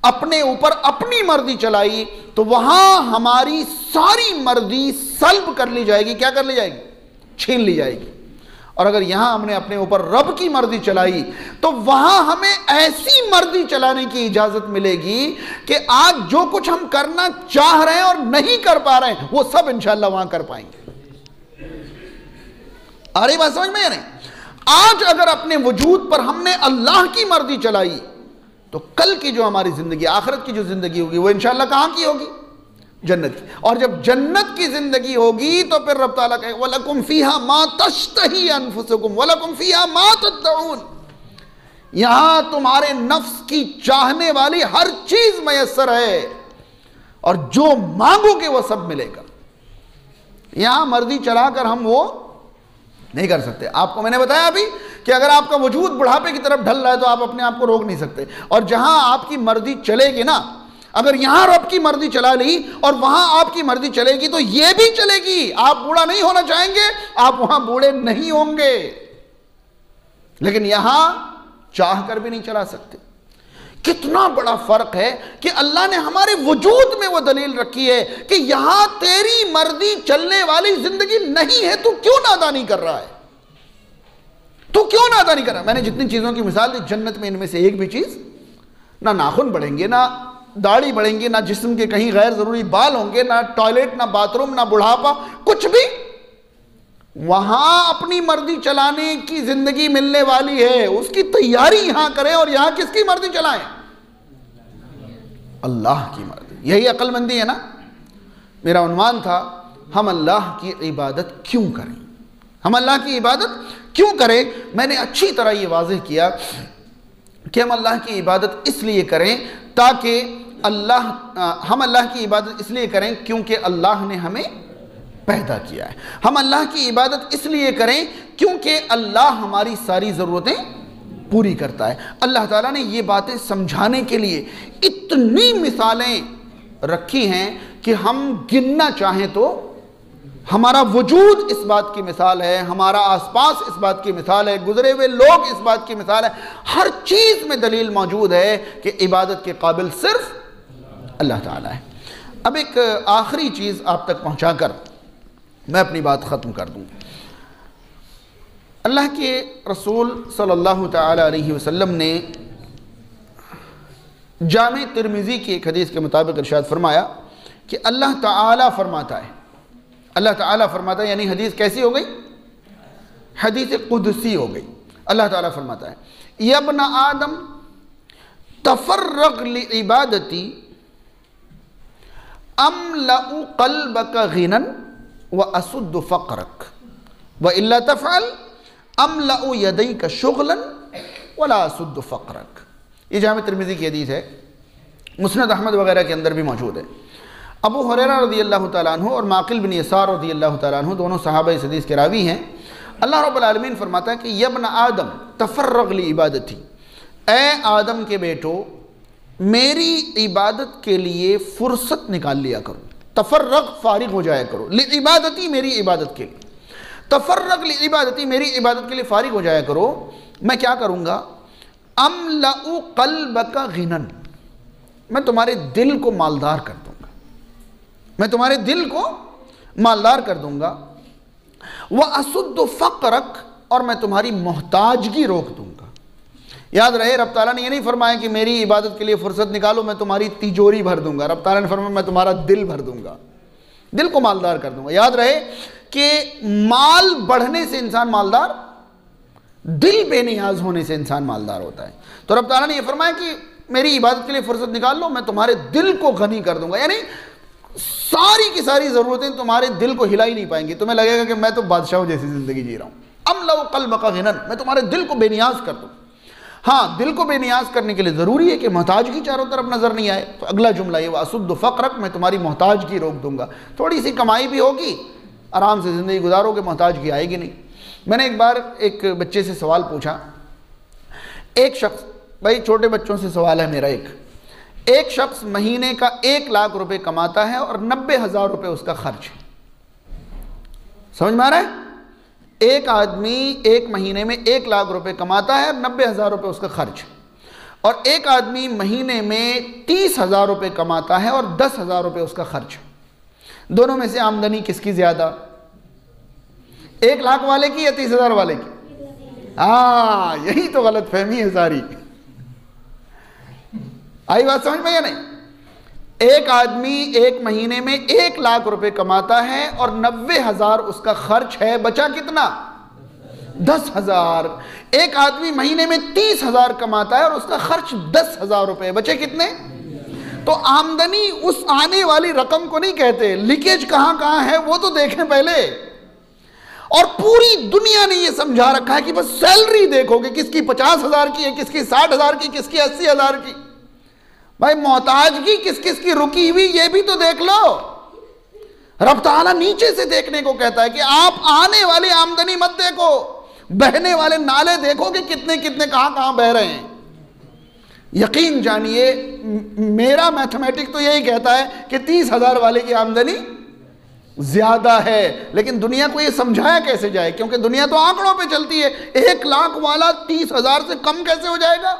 अपने ऊपर अपनी मर्जी चलाई तो वहां हमारी सारी मर्जी सल्ब कर ली जाएगी। क्या कर ली जाएगी? छीन ली जाएगी। और अगर यहां हमने अपने ऊपर रब की मर्जी चलाई तो वहां हमें ऐसी मर्जी चलाने की इजाजत मिलेगी कि आज जो कुछ हम करना चाह रहे हैं और नहीं कर पा रहे हैं वो सब इंशाअल्लाह वहां कर पाएंगे। आ रही बात समझ में या नहीं? आज अगर अपने वजूद पर हमने अल्लाह की मर्जी चलाई तो कल की जो हमारी जिंदगी, आखिरत की जो जिंदगी होगी वो इंशाअल्लाह कहां की होगी? जन्नत की। और जब जन्नत की जिंदगी होगी तो फिर रब ताला कहे वलकुम फीहा मा तश्तही अनफुसुकुम वलकुम फीहा मा तदउन, यहां तुम्हारे नफ्स की चाहने वाली हर चीज मयसर है और जो मांगोगे वो सब मिलेगा। यहां मर्जी चलाकर हम वो नहीं कर सकते। आपको मैंने बताया अभी कि अगर आपका वजूद बुढ़ापे की तरफ ढल रहा है तो आप अपने आप को रोक नहीं सकते। और जहां आपकी मर्जी चलेगी ना, अगर यहां रब की मर्जी चला ली और वहां आपकी मर्जी चलेगी तो यह भी चलेगी। आप बूढ़ा नहीं होना चाहेंगे, आप वहां बूढ़े नहीं होंगे, लेकिन यहां चाह कर भी नहीं चला सकते। कितना बड़ा फर्क है कि अल्लाह ने हमारे वजूद में वो दलील रखी है कि यहां तेरी मर्जी चलने वाली जिंदगी नहीं है, तू क्यों नादानी कर रहा है? तू क्यों नादानी कर रहा है? मैंने जितनी चीजों की मिसाल दी, जन्नत में इनमें से एक भी चीज, ना नाखून बढ़ेंगे, ना दाढ़ी बढ़ेंगी, ना जिस्म के कहीं गैर जरूरी बाल होंगे, ना टॉयलेट, ना बाथरूम, ना बुढ़ापा, कुछ भी। वहां अपनी मर्जी चलाने की जिंदगी मिलने वाली है, उसकी तैयारी यहां करें और यहां किसकी मर्जी चलाएं? अल्लाह की मर्जी। यही अक्लमंदी है ना। मेरा उन्वान था हम अल्लाह की इबादत क्यों करें, हम अल्लाह की इबादत क्यों करें। मैंने अच्छी तरह यह वाज़ेह किया कि हम अल्लाह की इबादत इसलिए करें ताकि हम अल्लाह की इबादत इसलिए करें क्योंकि अल्लाह ने हमें पैदा किया है। हम अल्लाह की इबादत इसलिए करें क्योंकि अल्लाह हमारी सारी ज़रूरतें पूरी करता है। अल्लाह ताला ने ये बातें समझाने के लिए इतनी मिसालें रखी हैं कि हम गिनना चाहें तो हमारा वजूद इस बात की मिसाल है, हमारा आसपास इस बात की मिसाल है, गुजरे हुए लोग इस बात की मिसाल है। हर चीज़ में दलील मौजूद है कि इबादत के काबिल सिर्फ अल्लाह ताला है। अब एक आखिरी चीज़ आप तक पहुँचाकर मैं अपनी बात ख़त्म कर दूँ। अल्लाह के रसूल सल्लल्लाहु तआला अलैहि वसल्लम ने जामे तिरमिज़ी की एक हदीस के मुताबिक इरशाद फरमाया कि अल्लाह ताला फरमाता है, अल्लाह ताला फरमाता है, यानी हदीस कैसी हो गई? हदीस कुदसी हो गई। अल्लाह ताला फरमाता है यब्न आदम तफर्रग लिइबादती अमलउ क़ल्बक गिनन व असुद्दु फ़क़रक व इल्ला तफ़अल अमलउ यदैक शुग़लन वला असुद्दु फ़क़रक। ये जामे तिरमिज़ी की हदीस है, मुस्नद अहमद वगैरह के अंदर भी मौजूद है। अबू हुरैरा रज़ियल्लाहु तआला अन्हु और माक़िल बिन यसार रज़ियल्लाहु तआला अन्हु दोनों सहाबा इस हदीस के रावी हैं। अल्लाह रब्बुल आलमीन फरमाता है कि यब्न आदम तफर्रग लिइबादती, ए आदम के बेटो मेरी इबादत के लिए फ़ुर्सत निकाल लिया करो। तफर्रग फारिग हो जाया करो, लिइबादती मेरी इबादत के लिए, तफर्रग लिइबादती मेरी इबादत के लिए फारिग हो जाया करो। मैं क्या करूँगा? अमलउ क़ल्बक गिनन, मैं तुम्हारे दिल को मालदार कर दूँगा, मैं तुम्हारे दिल को मालदार कर दूँगा। व असुद्दु फ़क़रक, और मैं तुम्हारी मोहताजगी रोक दूँगा। याद रहे रब ताला ने ये नहीं फरमाया कि मेरी इबादत के लिए फ़ुर्सत निकालो मैं तुम्हारी तिजोरी भर दूंगा। रब ताला ने फरमाया मैं तुम्हारा दिल भर दूंगा, दिल को मालदार कर दूंगा। याद रहे कि माल बढ़ने से इंसान मालदार, दिल बेनियाज होने से इंसान मालदार होता है। तो रब ताला ने यह फरमाया कि मेरी इबादत के लिए फ़ुर्सत निकाल लो, मैं तुम्हारे दिल को गनी कर दूंगा। यानी सारी की सारी ज़रूरतें तुम्हारे दिल को हिला ही नहीं पाएंगी, तुम्हें लगेगा कि मैं तो बादशाह जैसी ज़िंदगी जी रहा हूँ। अमलउ क़ल्बक गिनन, मैं तुम्हारे दिल को बेनियाज कर दूँ। हाँ, दिल को बेनियाज करने के लिए ज़रूरी है कि मोहताजगी चारों तरफ नज़र नहीं आए। तो अगला जुमला ये असुद्दु फ़क़रक, मैं तुम्हारी मोहताजगी रोक दूंगा। थोड़ी सी कमाई भी होगी, आराम से ज़िंदगी गुजारोगे, मोहताजगी आएगी नहीं। मैंने एक बार एक बच्चे से सवाल पूछा, एक शख्स, भाई छोटे बच्चों से सवाल है मेरा, एक शख्स महीने का 1 लाख रुपए कमाता है और 90,000 रुपये उसका खर्च है। समझ में आ रहा है? एक आदमी एक महीने में 1 लाख रुपए कमाता है और 90,000 रुपये उसका खर्च, और एक आदमी महीने में 30,000 रुपये कमाता है और 10,000 रुपये उसका खर्च। दोनों में से आमदनी किसकी ज़्यादा? 1 लाख वाले की या 30,000 वाले की? हाँ, यही तो गलत फहमी है सारी। आई बात समझ में या नहीं? एक आदमी एक महीने में 1 लाख रुपए कमाता है और 90,000 उसका खर्च है, बचा कितना? 10,000। एक आदमी महीने में 30,000 कमाता है और उसका खर्च 10,000 रुपए, बचे कितने? तो आमदनी उस आने वाली रकम को नहीं कहते, लीकेज कहां कहां है वो तो देखें पहले। और पूरी दुनिया ने ये समझा रखा है कि बस सैलरी देखोगे, किसकी 50,000 की है, किसकी 60,000 की, किसकी 80,000 की। भाई मोहताजगी किस किस की रुकी हुई ये भी तो देख लो। रब ताला नीचे से देखने को कहता है कि आप आने वाली आमदनी मत देखो, बहने वाले नाले देखो कि कितने कितने कहां कहां बह रहे हैं। यकीन जानिए मेरा मैथमेटिक तो यही कहता है कि 30,000 वाले की आमदनी ज्यादा है, लेकिन दुनिया को यह समझाया कैसे जाए, क्योंकि दुनिया तो आंकड़ों पे चलती है। 1 लाख वाला 30,000 से कम कैसे हो जाएगा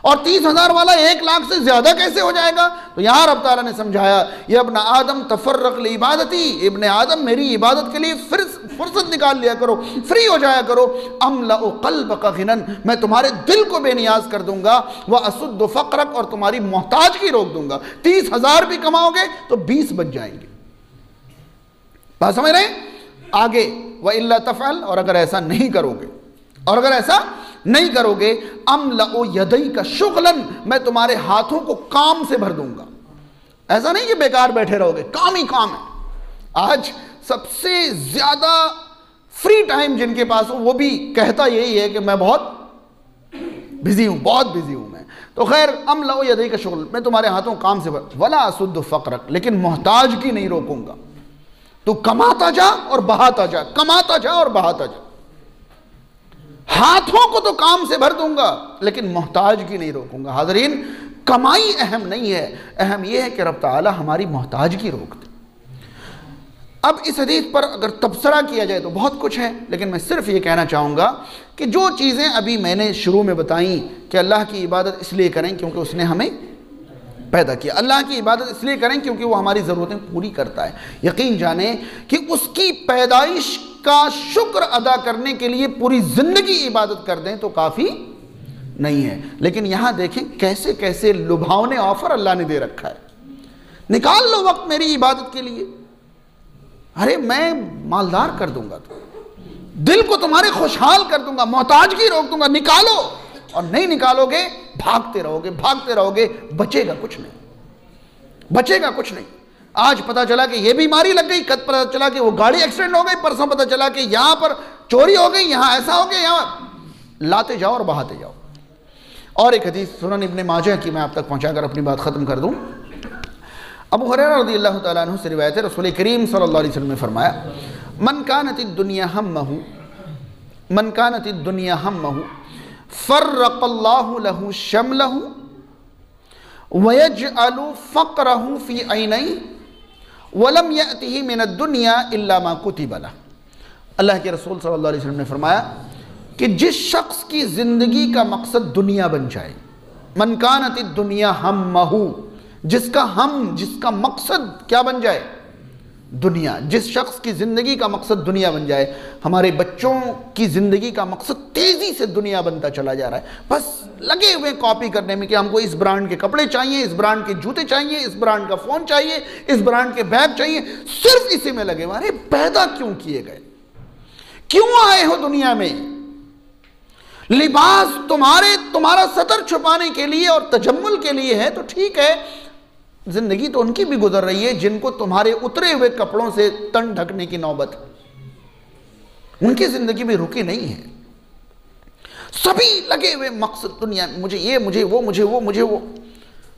और 30,000 वाला 1 लाख से ज्यादा कैसे हो जाएगा? तो यहां रब ताला ने समझाया, ये इब्न आदम तफर्रक ली इबादती, इब्न आदम मेरी इबादत के लिए फिर फुर्सत निकाल लिया करो, फ्री हो जाया करो। अमलउ क़ल्बक ग़िनन, मैं तुम्हारे दिल को बेनियाज कर दूंगा, व असुद्दु फ़क़रक, और तुम्हारी मोहताजगी रोक दूंगा। 30,000 भी कमाओगे तो 20 बच जाएंगे। बात समझ रहे हैं? आगे व इल्ला तफ़अल, और अगर ऐसा नहीं करोगे, और अगर ऐसा नहीं करोगे, अमलउ यदैका शुग़लन, मैं तुम्हारे हाथों को काम से भर दूंगा। ऐसा नहीं कि बेकार बैठे रहोगे, काम ही काम है। आज सबसे ज्यादा फ्री टाइम जिनके पास हो वो भी कहता यही है कि मैं बहुत बिजी हूं, बहुत बिजी हूं मैं। तो खैर, अमलउ यदैका शुग़लन, मैं तुम्हारे हाथों को काम से भर, वला असुद्दु फ़क़रक, लेकिन मोहताजगी नहीं रोकूंगा। तू कमाता जा और बहाता जा, कमाता जा और बहाता जा। हाथों को तो काम से भर दूंगा लेकिन मोहताजगी नहीं रोकूंगा। हाज़रीन, कमाई अहम नहीं है, अहम यह है कि रब ताला हमारी मोहताजगी रोक दे। अब इस हदीस पर अगर तबसरा किया जाए तो बहुत कुछ है, लेकिन मैं सिर्फ ये कहना चाहूँगा कि जो चीज़ें अभी मैंने शुरू में बताई कि अल्लाह की इबादत इसलिए करें क्योंकि उसने हमें पैदा किया, अल्लाह की इबादत इसलिए करें क्योंकि वो हमारी ज़रूरतें पूरी करता है। यकीन जाने कि उसकी पैदाइश का शुक्र अदा करने के लिए पूरी ज़िंदगी इबादत कर दें तो काफ़ी नहीं है। लेकिन यहाँ देखें कैसे कैसे लुभावने ऑफर अल्लाह ने दे रखा है। निकाल लो वक्त मेरी इबादत के लिए, अरे मैं मालदार कर दूंगा, तो दिल को तुम्हारे खुशहाल कर दूंगा, मोहताजगी रोक दूंगा, निकालो। और नहीं निकालोगे भागते रहोगे, भागते रहोगे, बचेगा कुछ नहीं, बचेगा कुछ नहीं। आज पता चला कि ये बीमारी लग गई, कल पता चला कि वो गाड़ी एक्सीडेंट हो गई, परसों पता चला कि यहां पर चोरी हो गई, यहां ऐसा हो गया, यहां लाते जाओ और बहाते जाओ। और एक हदीस सुनन इब्ने माजा की मैं आप तक पहुंचाकर अपनी बात खत्म कर दूं। अबू हुरैरा रज़ियल्लाहु तआला अन्हु से रिवायत है, रसूल करीम सल्लल्लाहु अलैहि वसल्लम ने फरमाया, मन कानतिद दुनिया हम्महु, मन कानतिद दुनिया हम्महु फर्रक़ल्लाहु लहु शमलहु वयजअलु फ़क़रहु फ़ी ऐनैहि वलम यअतिही मिनद दुनिया इल्ला मा कुतिबा लह। अल्लाह के रसूल सल्लल्लाहु अलैहि वसल्लम ने फरमाया कि जिस शख्स की ज़िंदगी का मकसद दुनिया बन जाए, मन कानतिद दुनिया हम्महु, जिसका मकसद क्या बन जाए? दुनिया। जिस शख्स की ज़िंदगी का मकसद दुनिया बन जाए, हमारे बच्चों की ज़िंदगी का मकसद तेज़ी से दुनिया बनता चला जा रहा है, बस लगे हुए कॉपी करने में कि हमको इस ब्रांड के कपड़े चाहिए, इस ब्रांड के जूते चाहिए, इस ब्रांड का फ़ोन चाहिए, इस ब्रांड के बैग चाहिए, सिर्फ इसी में लगे हुए। अरे पैदा क्यों किए गए, क्यों आए हो दुनिया में? लिबास तुम्हारा सतर छुपाने के लिए और तजम्मुल के लिए है तो ठीक है, जिंदगी तो उनकी भी गुजर रही है जिनको तुम्हारे उतरे हुए कपड़ों से तन ढकने की नौबत है। उनकी जिंदगी भी रुकी नहीं है, सभी लगे हुए मकसद दुनिया, मुझे ये, मुझे वो, मुझे वो, मुझे वो।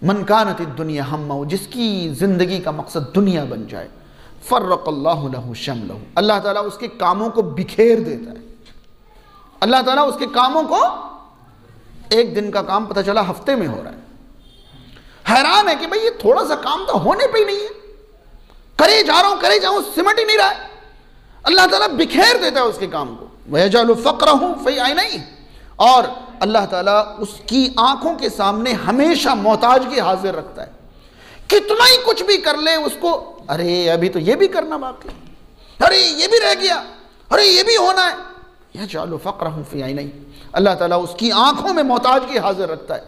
मन कानतिद दुनिया हम्महु, जिसकी जिंदगी का मकसद दुनिया बन जाए, फर्रक़ल्लाहु लहु शमलहु, अल्लाह ताला उसके कामों को बिखेर देता है। अल्लाह ताला उसके कामों को, एक दिन का काम पता चला हफ्ते में हो रहा है। हैरान है कि भाई ये थोड़ा सा काम तो होने पे ही नहीं है, करे जा रहा हूं, करे जाऊं, सिमट ही नहीं रहा है। अल्लाह ताला बिखेर देता है उसके काम को। वयजअलु फ़क़रहु फ़ी ऐनैहि, और अल्लाह ताला उसकी आंखों के सामने हमेशा मोहताजगी हाजिर रखता है। कितना ही कुछ भी कर ले उसको, अरे अभी तो ये भी करना बाकी, अरे ये भी रह गया, अरे ये भी होना है, यह चालू फ़क़्रहु फ़ी ऐनैहि, अल्लाह ताला उसकी आंखों में मोहताजगी हाजिर रखता है।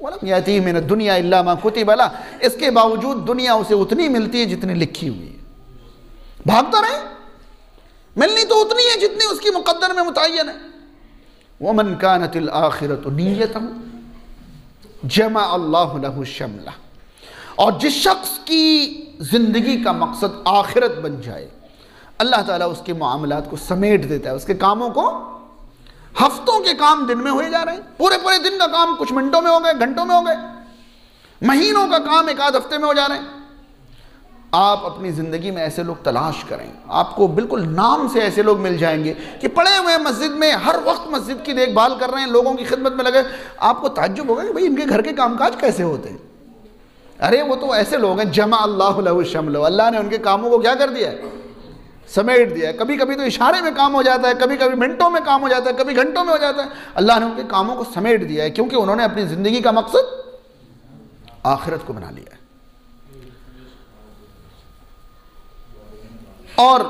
वलम यातीहि मिन दुनिया इल्ला मा कुतिबा लह, इसके बावजूद दुनिया उसे उतनी मिलती है जितनी लिखी हुई है। भागता रहे, मिलनी तो उतनी है जितनी उसकी मुक़द्दर में मुतय्यन है। वमन कानतिल आखिरतु नियतहु जमा अल्लाहु लहु शमला, और जिस शख्स की ज़िंदगी का मकसद आखिरत बन जाए, अल्लाह ताला उसके मामलात को समेट देता है। उसके कामों को, हफ्तों के काम दिन में हुए जा रहे हैं, पूरे पूरे दिन का काम कुछ मिनटों में हो गए, घंटों में हो गए, महीनों का काम एक आध हफ्ते में हो जा रहे हैं। आप अपनी ज़िंदगी में ऐसे लोग तलाश करें, आपको बिल्कुल नाम से ऐसे लोग मिल जाएंगे कि पड़े हुए मस्जिद में, हर वक्त मस्जिद की देखभाल कर रहे हैं, लोगों की खिदमत में लगे। आपको ताज्जुब होगा कि भाई इनके घर के कामकाज कैसे होते हैं। अरे वो तो ऐसे लोग हैं, जमा अल्लाहु लहु शमला, अल्लाह ने उनके कामों को क्या कर दिया है, समेट दिया है। कभी कभी तो इशारे में काम हो जाता है, कभी कभी मिनटों में काम हो जाता है, कभी घंटों में हो जाता है। अल्लाह ने उनके कामों को समेट दिया है, क्योंकि उन्होंने अपनी ज़िंदगी का मकसद आखिरत को बना लिया है। और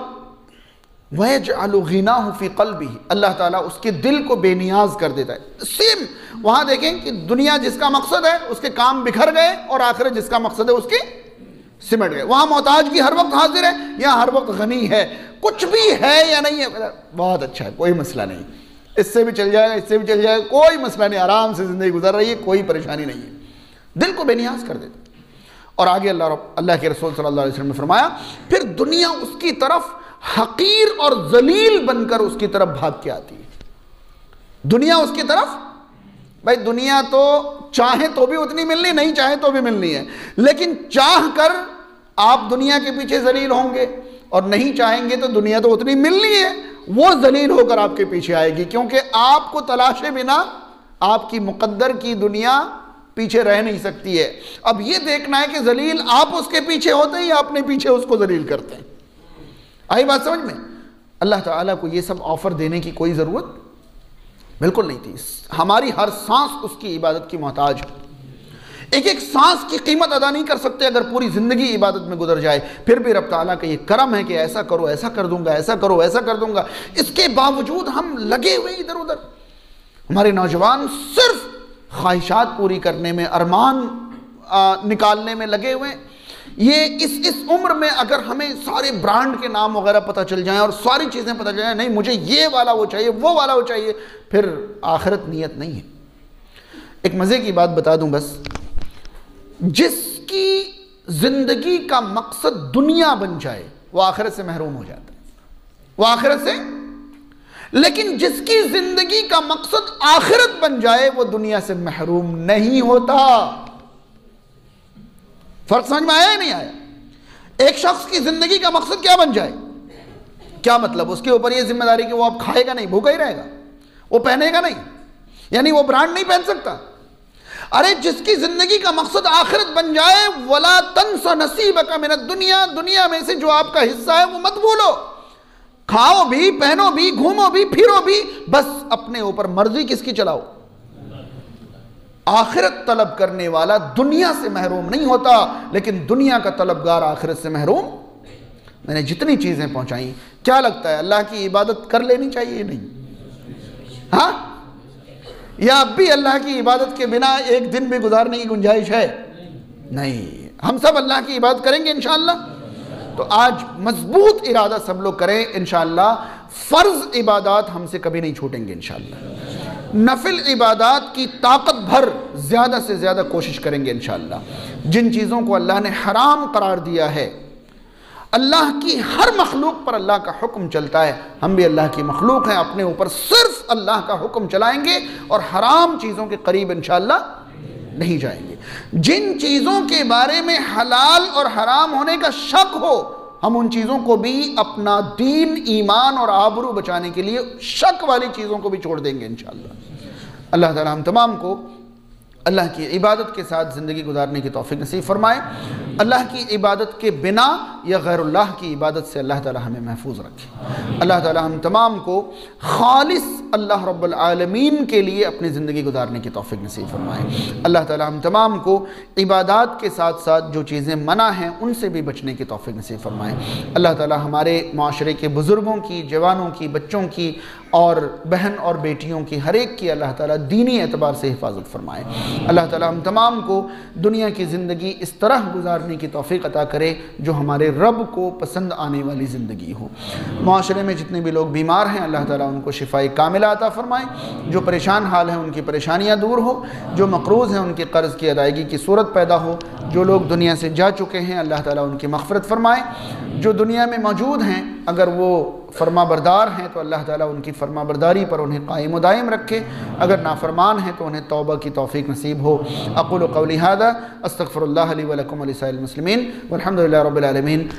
वयजअलु गिनाहु फी क़ल्बिही, अल्लाह ताला उसके दिल को बेनियाज कर देता है। सेम वहां देखें कि दुनिया जिसका मकसद है उसके काम बिखर गए, और आखिरत जिसका मकसद है उसके सिमट गए। वहां मोहताज की हर वक्त हाजिर है, या हर वक्त गनी है, कुछ भी है या नहीं है, बहुत अच्छा है, कोई मसला नहीं, इससे भी चल जाएगा, इससे भी चल जाएगा, कोई मसला नहीं, आराम से जिंदगी गुजर रही है, कोई परेशानी नहीं है। दिल को बेनियाज कर देता। और आगे अल्लाह के रसूल सल्लल्लाहु अलैहि वसल्लम ने फरमाया, फिर दुनिया उसकी तरफ हकीर और जलील बनकर उसकी तरफ भाग के आती है। दुनिया उसकी तरफ, भाई दुनिया तो चाहे तो भी उतनी मिलनी, नहीं चाहे तो भी मिलनी है, लेकिन चाह कर आप दुनिया के पीछे जलील होंगे, और नहीं चाहेंगे तो दुनिया तो उतनी मिलनी है, वो जलील होकर आपके पीछे आएगी, क्योंकि आपको तलाशे बिना आपकी मुकद्दर की दुनिया पीछे रह नहीं सकती है। अब ये देखना है कि जलील आप उसके पीछे होते हैं या अपने पीछे उसको जलील करते हैं। आई बात समझ में? अल्लाह ताला को ये सब ऑफर देने की कोई ज़रूरत बिल्कुल नहीं थी। हमारी हर सांस उसकी इबादत की मोहताज है। एक एक सांस की कीमत अदा नहीं कर सकते अगर पूरी ज़िंदगी इबादत में गुजर जाए। फिर भी रब ताला का ये करम है कि ऐसा करो, ऐसा कर दूंगा, ऐसा करो, ऐसा कर दूंगा। इसके बावजूद हम लगे हुए इधर उधर। हमारे नौजवान सिर्फ ख्वाहिशात पूरी करने में, अरमान निकालने में लगे हुए। ये इस उम्र में अगर हमें सारे ब्रांड के नाम वगैरह पता चल जाएं और सारी चीज़ें पता चल जाएं, नहीं मुझे ये वाला वो चाहिए, वो वाला वो चाहिए, फिर आखिरत नियत नहीं है। एक मज़े की बात बता दूं बस, जिसकी ज़िंदगी का मकसद दुनिया बन जाए वो आखिरत से महरूम हो जाता है, वो आखिरत से। लेकिन जिसकी ज़िंदगी का मकसद आखिरत बन जाए वो दुनिया से महरूम नहीं होता। फर्क समझ में आया या नहीं आया? एक शख्स की ज़िंदगी का मकसद क्या बन जाए, क्या मतलब? उसके ऊपर ये जिम्मेदारी कि वो अब खाएगा नहीं, भूखा ही रहेगा, वो पहनेगा नहीं, यानी वो ब्रांड नहीं पहन सकता। अरे जिसकी जिंदगी का मकसद आखिरत बन जाए, वला तंसा नसीबका मिनद दुनिया, दुनिया में से जो आपका हिस्सा है वो मत भूलो। खाओ भी, पहनो भी, घूमो भी, फिरो भी, बस अपने ऊपर मर्जी किसकी चलाओ। आखिरत तलब करने वाला दुनिया से महरूम नहीं होता, लेकिन दुनिया का तलबगार आखिरत से महरूम। मैंने जितनी चीजें पहुंचाई, क्या लगता है अल्लाह की इबादत कर लेनी चाहिए? नहीं? हाँ, या अब भी अल्लाह की इबादत के बिना एक दिन भी गुजारने की गुंजाइश है? नहीं। हम सब अल्लाह की इबादत करेंगे इंशाअल्लाह। तो आज मजबूत इरादा सब लोग करें इंशाअल्लाह। फ़र्ज इबादत हमसे कभी नहीं छूटेंगे इंशाअल्लाह। नफिल इबादत की ताकत भर ज़्यादा से ज़्यादा कोशिश करेंगे इंशाअल्लाह। जिन चीज़ों को अल्लाह ने हराम करार दिया है, अल्लाह की हर मखलूक पर अल्लाह का हुक्म चलता है, हम भी अल्लाह की मखलूक हैं, अपने ऊपर सिर्फ अल्लाह का हुक्म चलाएंगे और हराम चीज़ों के करीब इंशाअल्लाह नहीं जाएंगे। जिन चीज़ों के बारे में हलाल और हराम होने का शक हो, हम उन चीज़ों को भी अपना दीन, ईमान और आबरू बचाने के लिए शक वाली चीज़ों को भी छोड़ देंगे इंशाअल्लाह। अल्लाह ताला हम तमाम को अल्लाह की इबादत के साथ ज़िंदगी गुजारने की तौफीक नसीब फरमाए। अल्लाह की इबादत के बिना या गैरुल्लाह की इबादत से अल्लाह ताला हमें महफूज रखे। अल्लाह ताला हम तमाम को खालिस अल्लाह रब्बुल आलमीन के लिए अपनी ज़िंदगी गुजारने की तौफीक नसीब फरमाए। अल्लाह ताला हम तमाम को इबादत के साथ साथ जो चीज़ें मना हैं उनसे भी बचने की तौफीक नसीब फरमाए। अल्लाह ताला हमारे माशरे के बुज़ुर्गों की, जवानों की, बच्चों की और बहन और बेटियों की, हर एक की अल्लाह ताला दीनी एतबार से हिफाजत फरमाए। अल्लाह ताला हम तमाम को दुनिया की ज़िंदगी इस तरह गुजारने की तौफीक अता करे जो हमारे रब को पसंद आने वाली ज़िंदगी हो। माशरे में जितने भी लोग बीमार हैं अल्लाह ताला उनको शिफाए कामिला अता फरमाए। जो परेशान हाल हैं उनकी परेशानियाँ दूर हो, जो मक़रूज़ हैं उनके कर्ज़ की अदायगी की सूरत पैदा हो, जो लोग दुनिया से जा चुके हैं अल्लाह ताला उनकी मग़फ़िरत फरमाए, जो दुनिया में मौजूद हैं अगर वो फरमाबरदार हैं तो अल्लाह ताला उनकी फरमाबरदारी पर उन्हें कायम दायम रखे, अगर नाफरमान हैं तो उन्हें तौबा की तौफीक नसीब हो। अक़ूलु क़ौली हाज़ा अस्तग़फ़िरुल्लाह ली व लकुम व लिसाइरिल मुस्लिमीन वल्हम्दुलिल्लाहि रब्बिल आलमीन।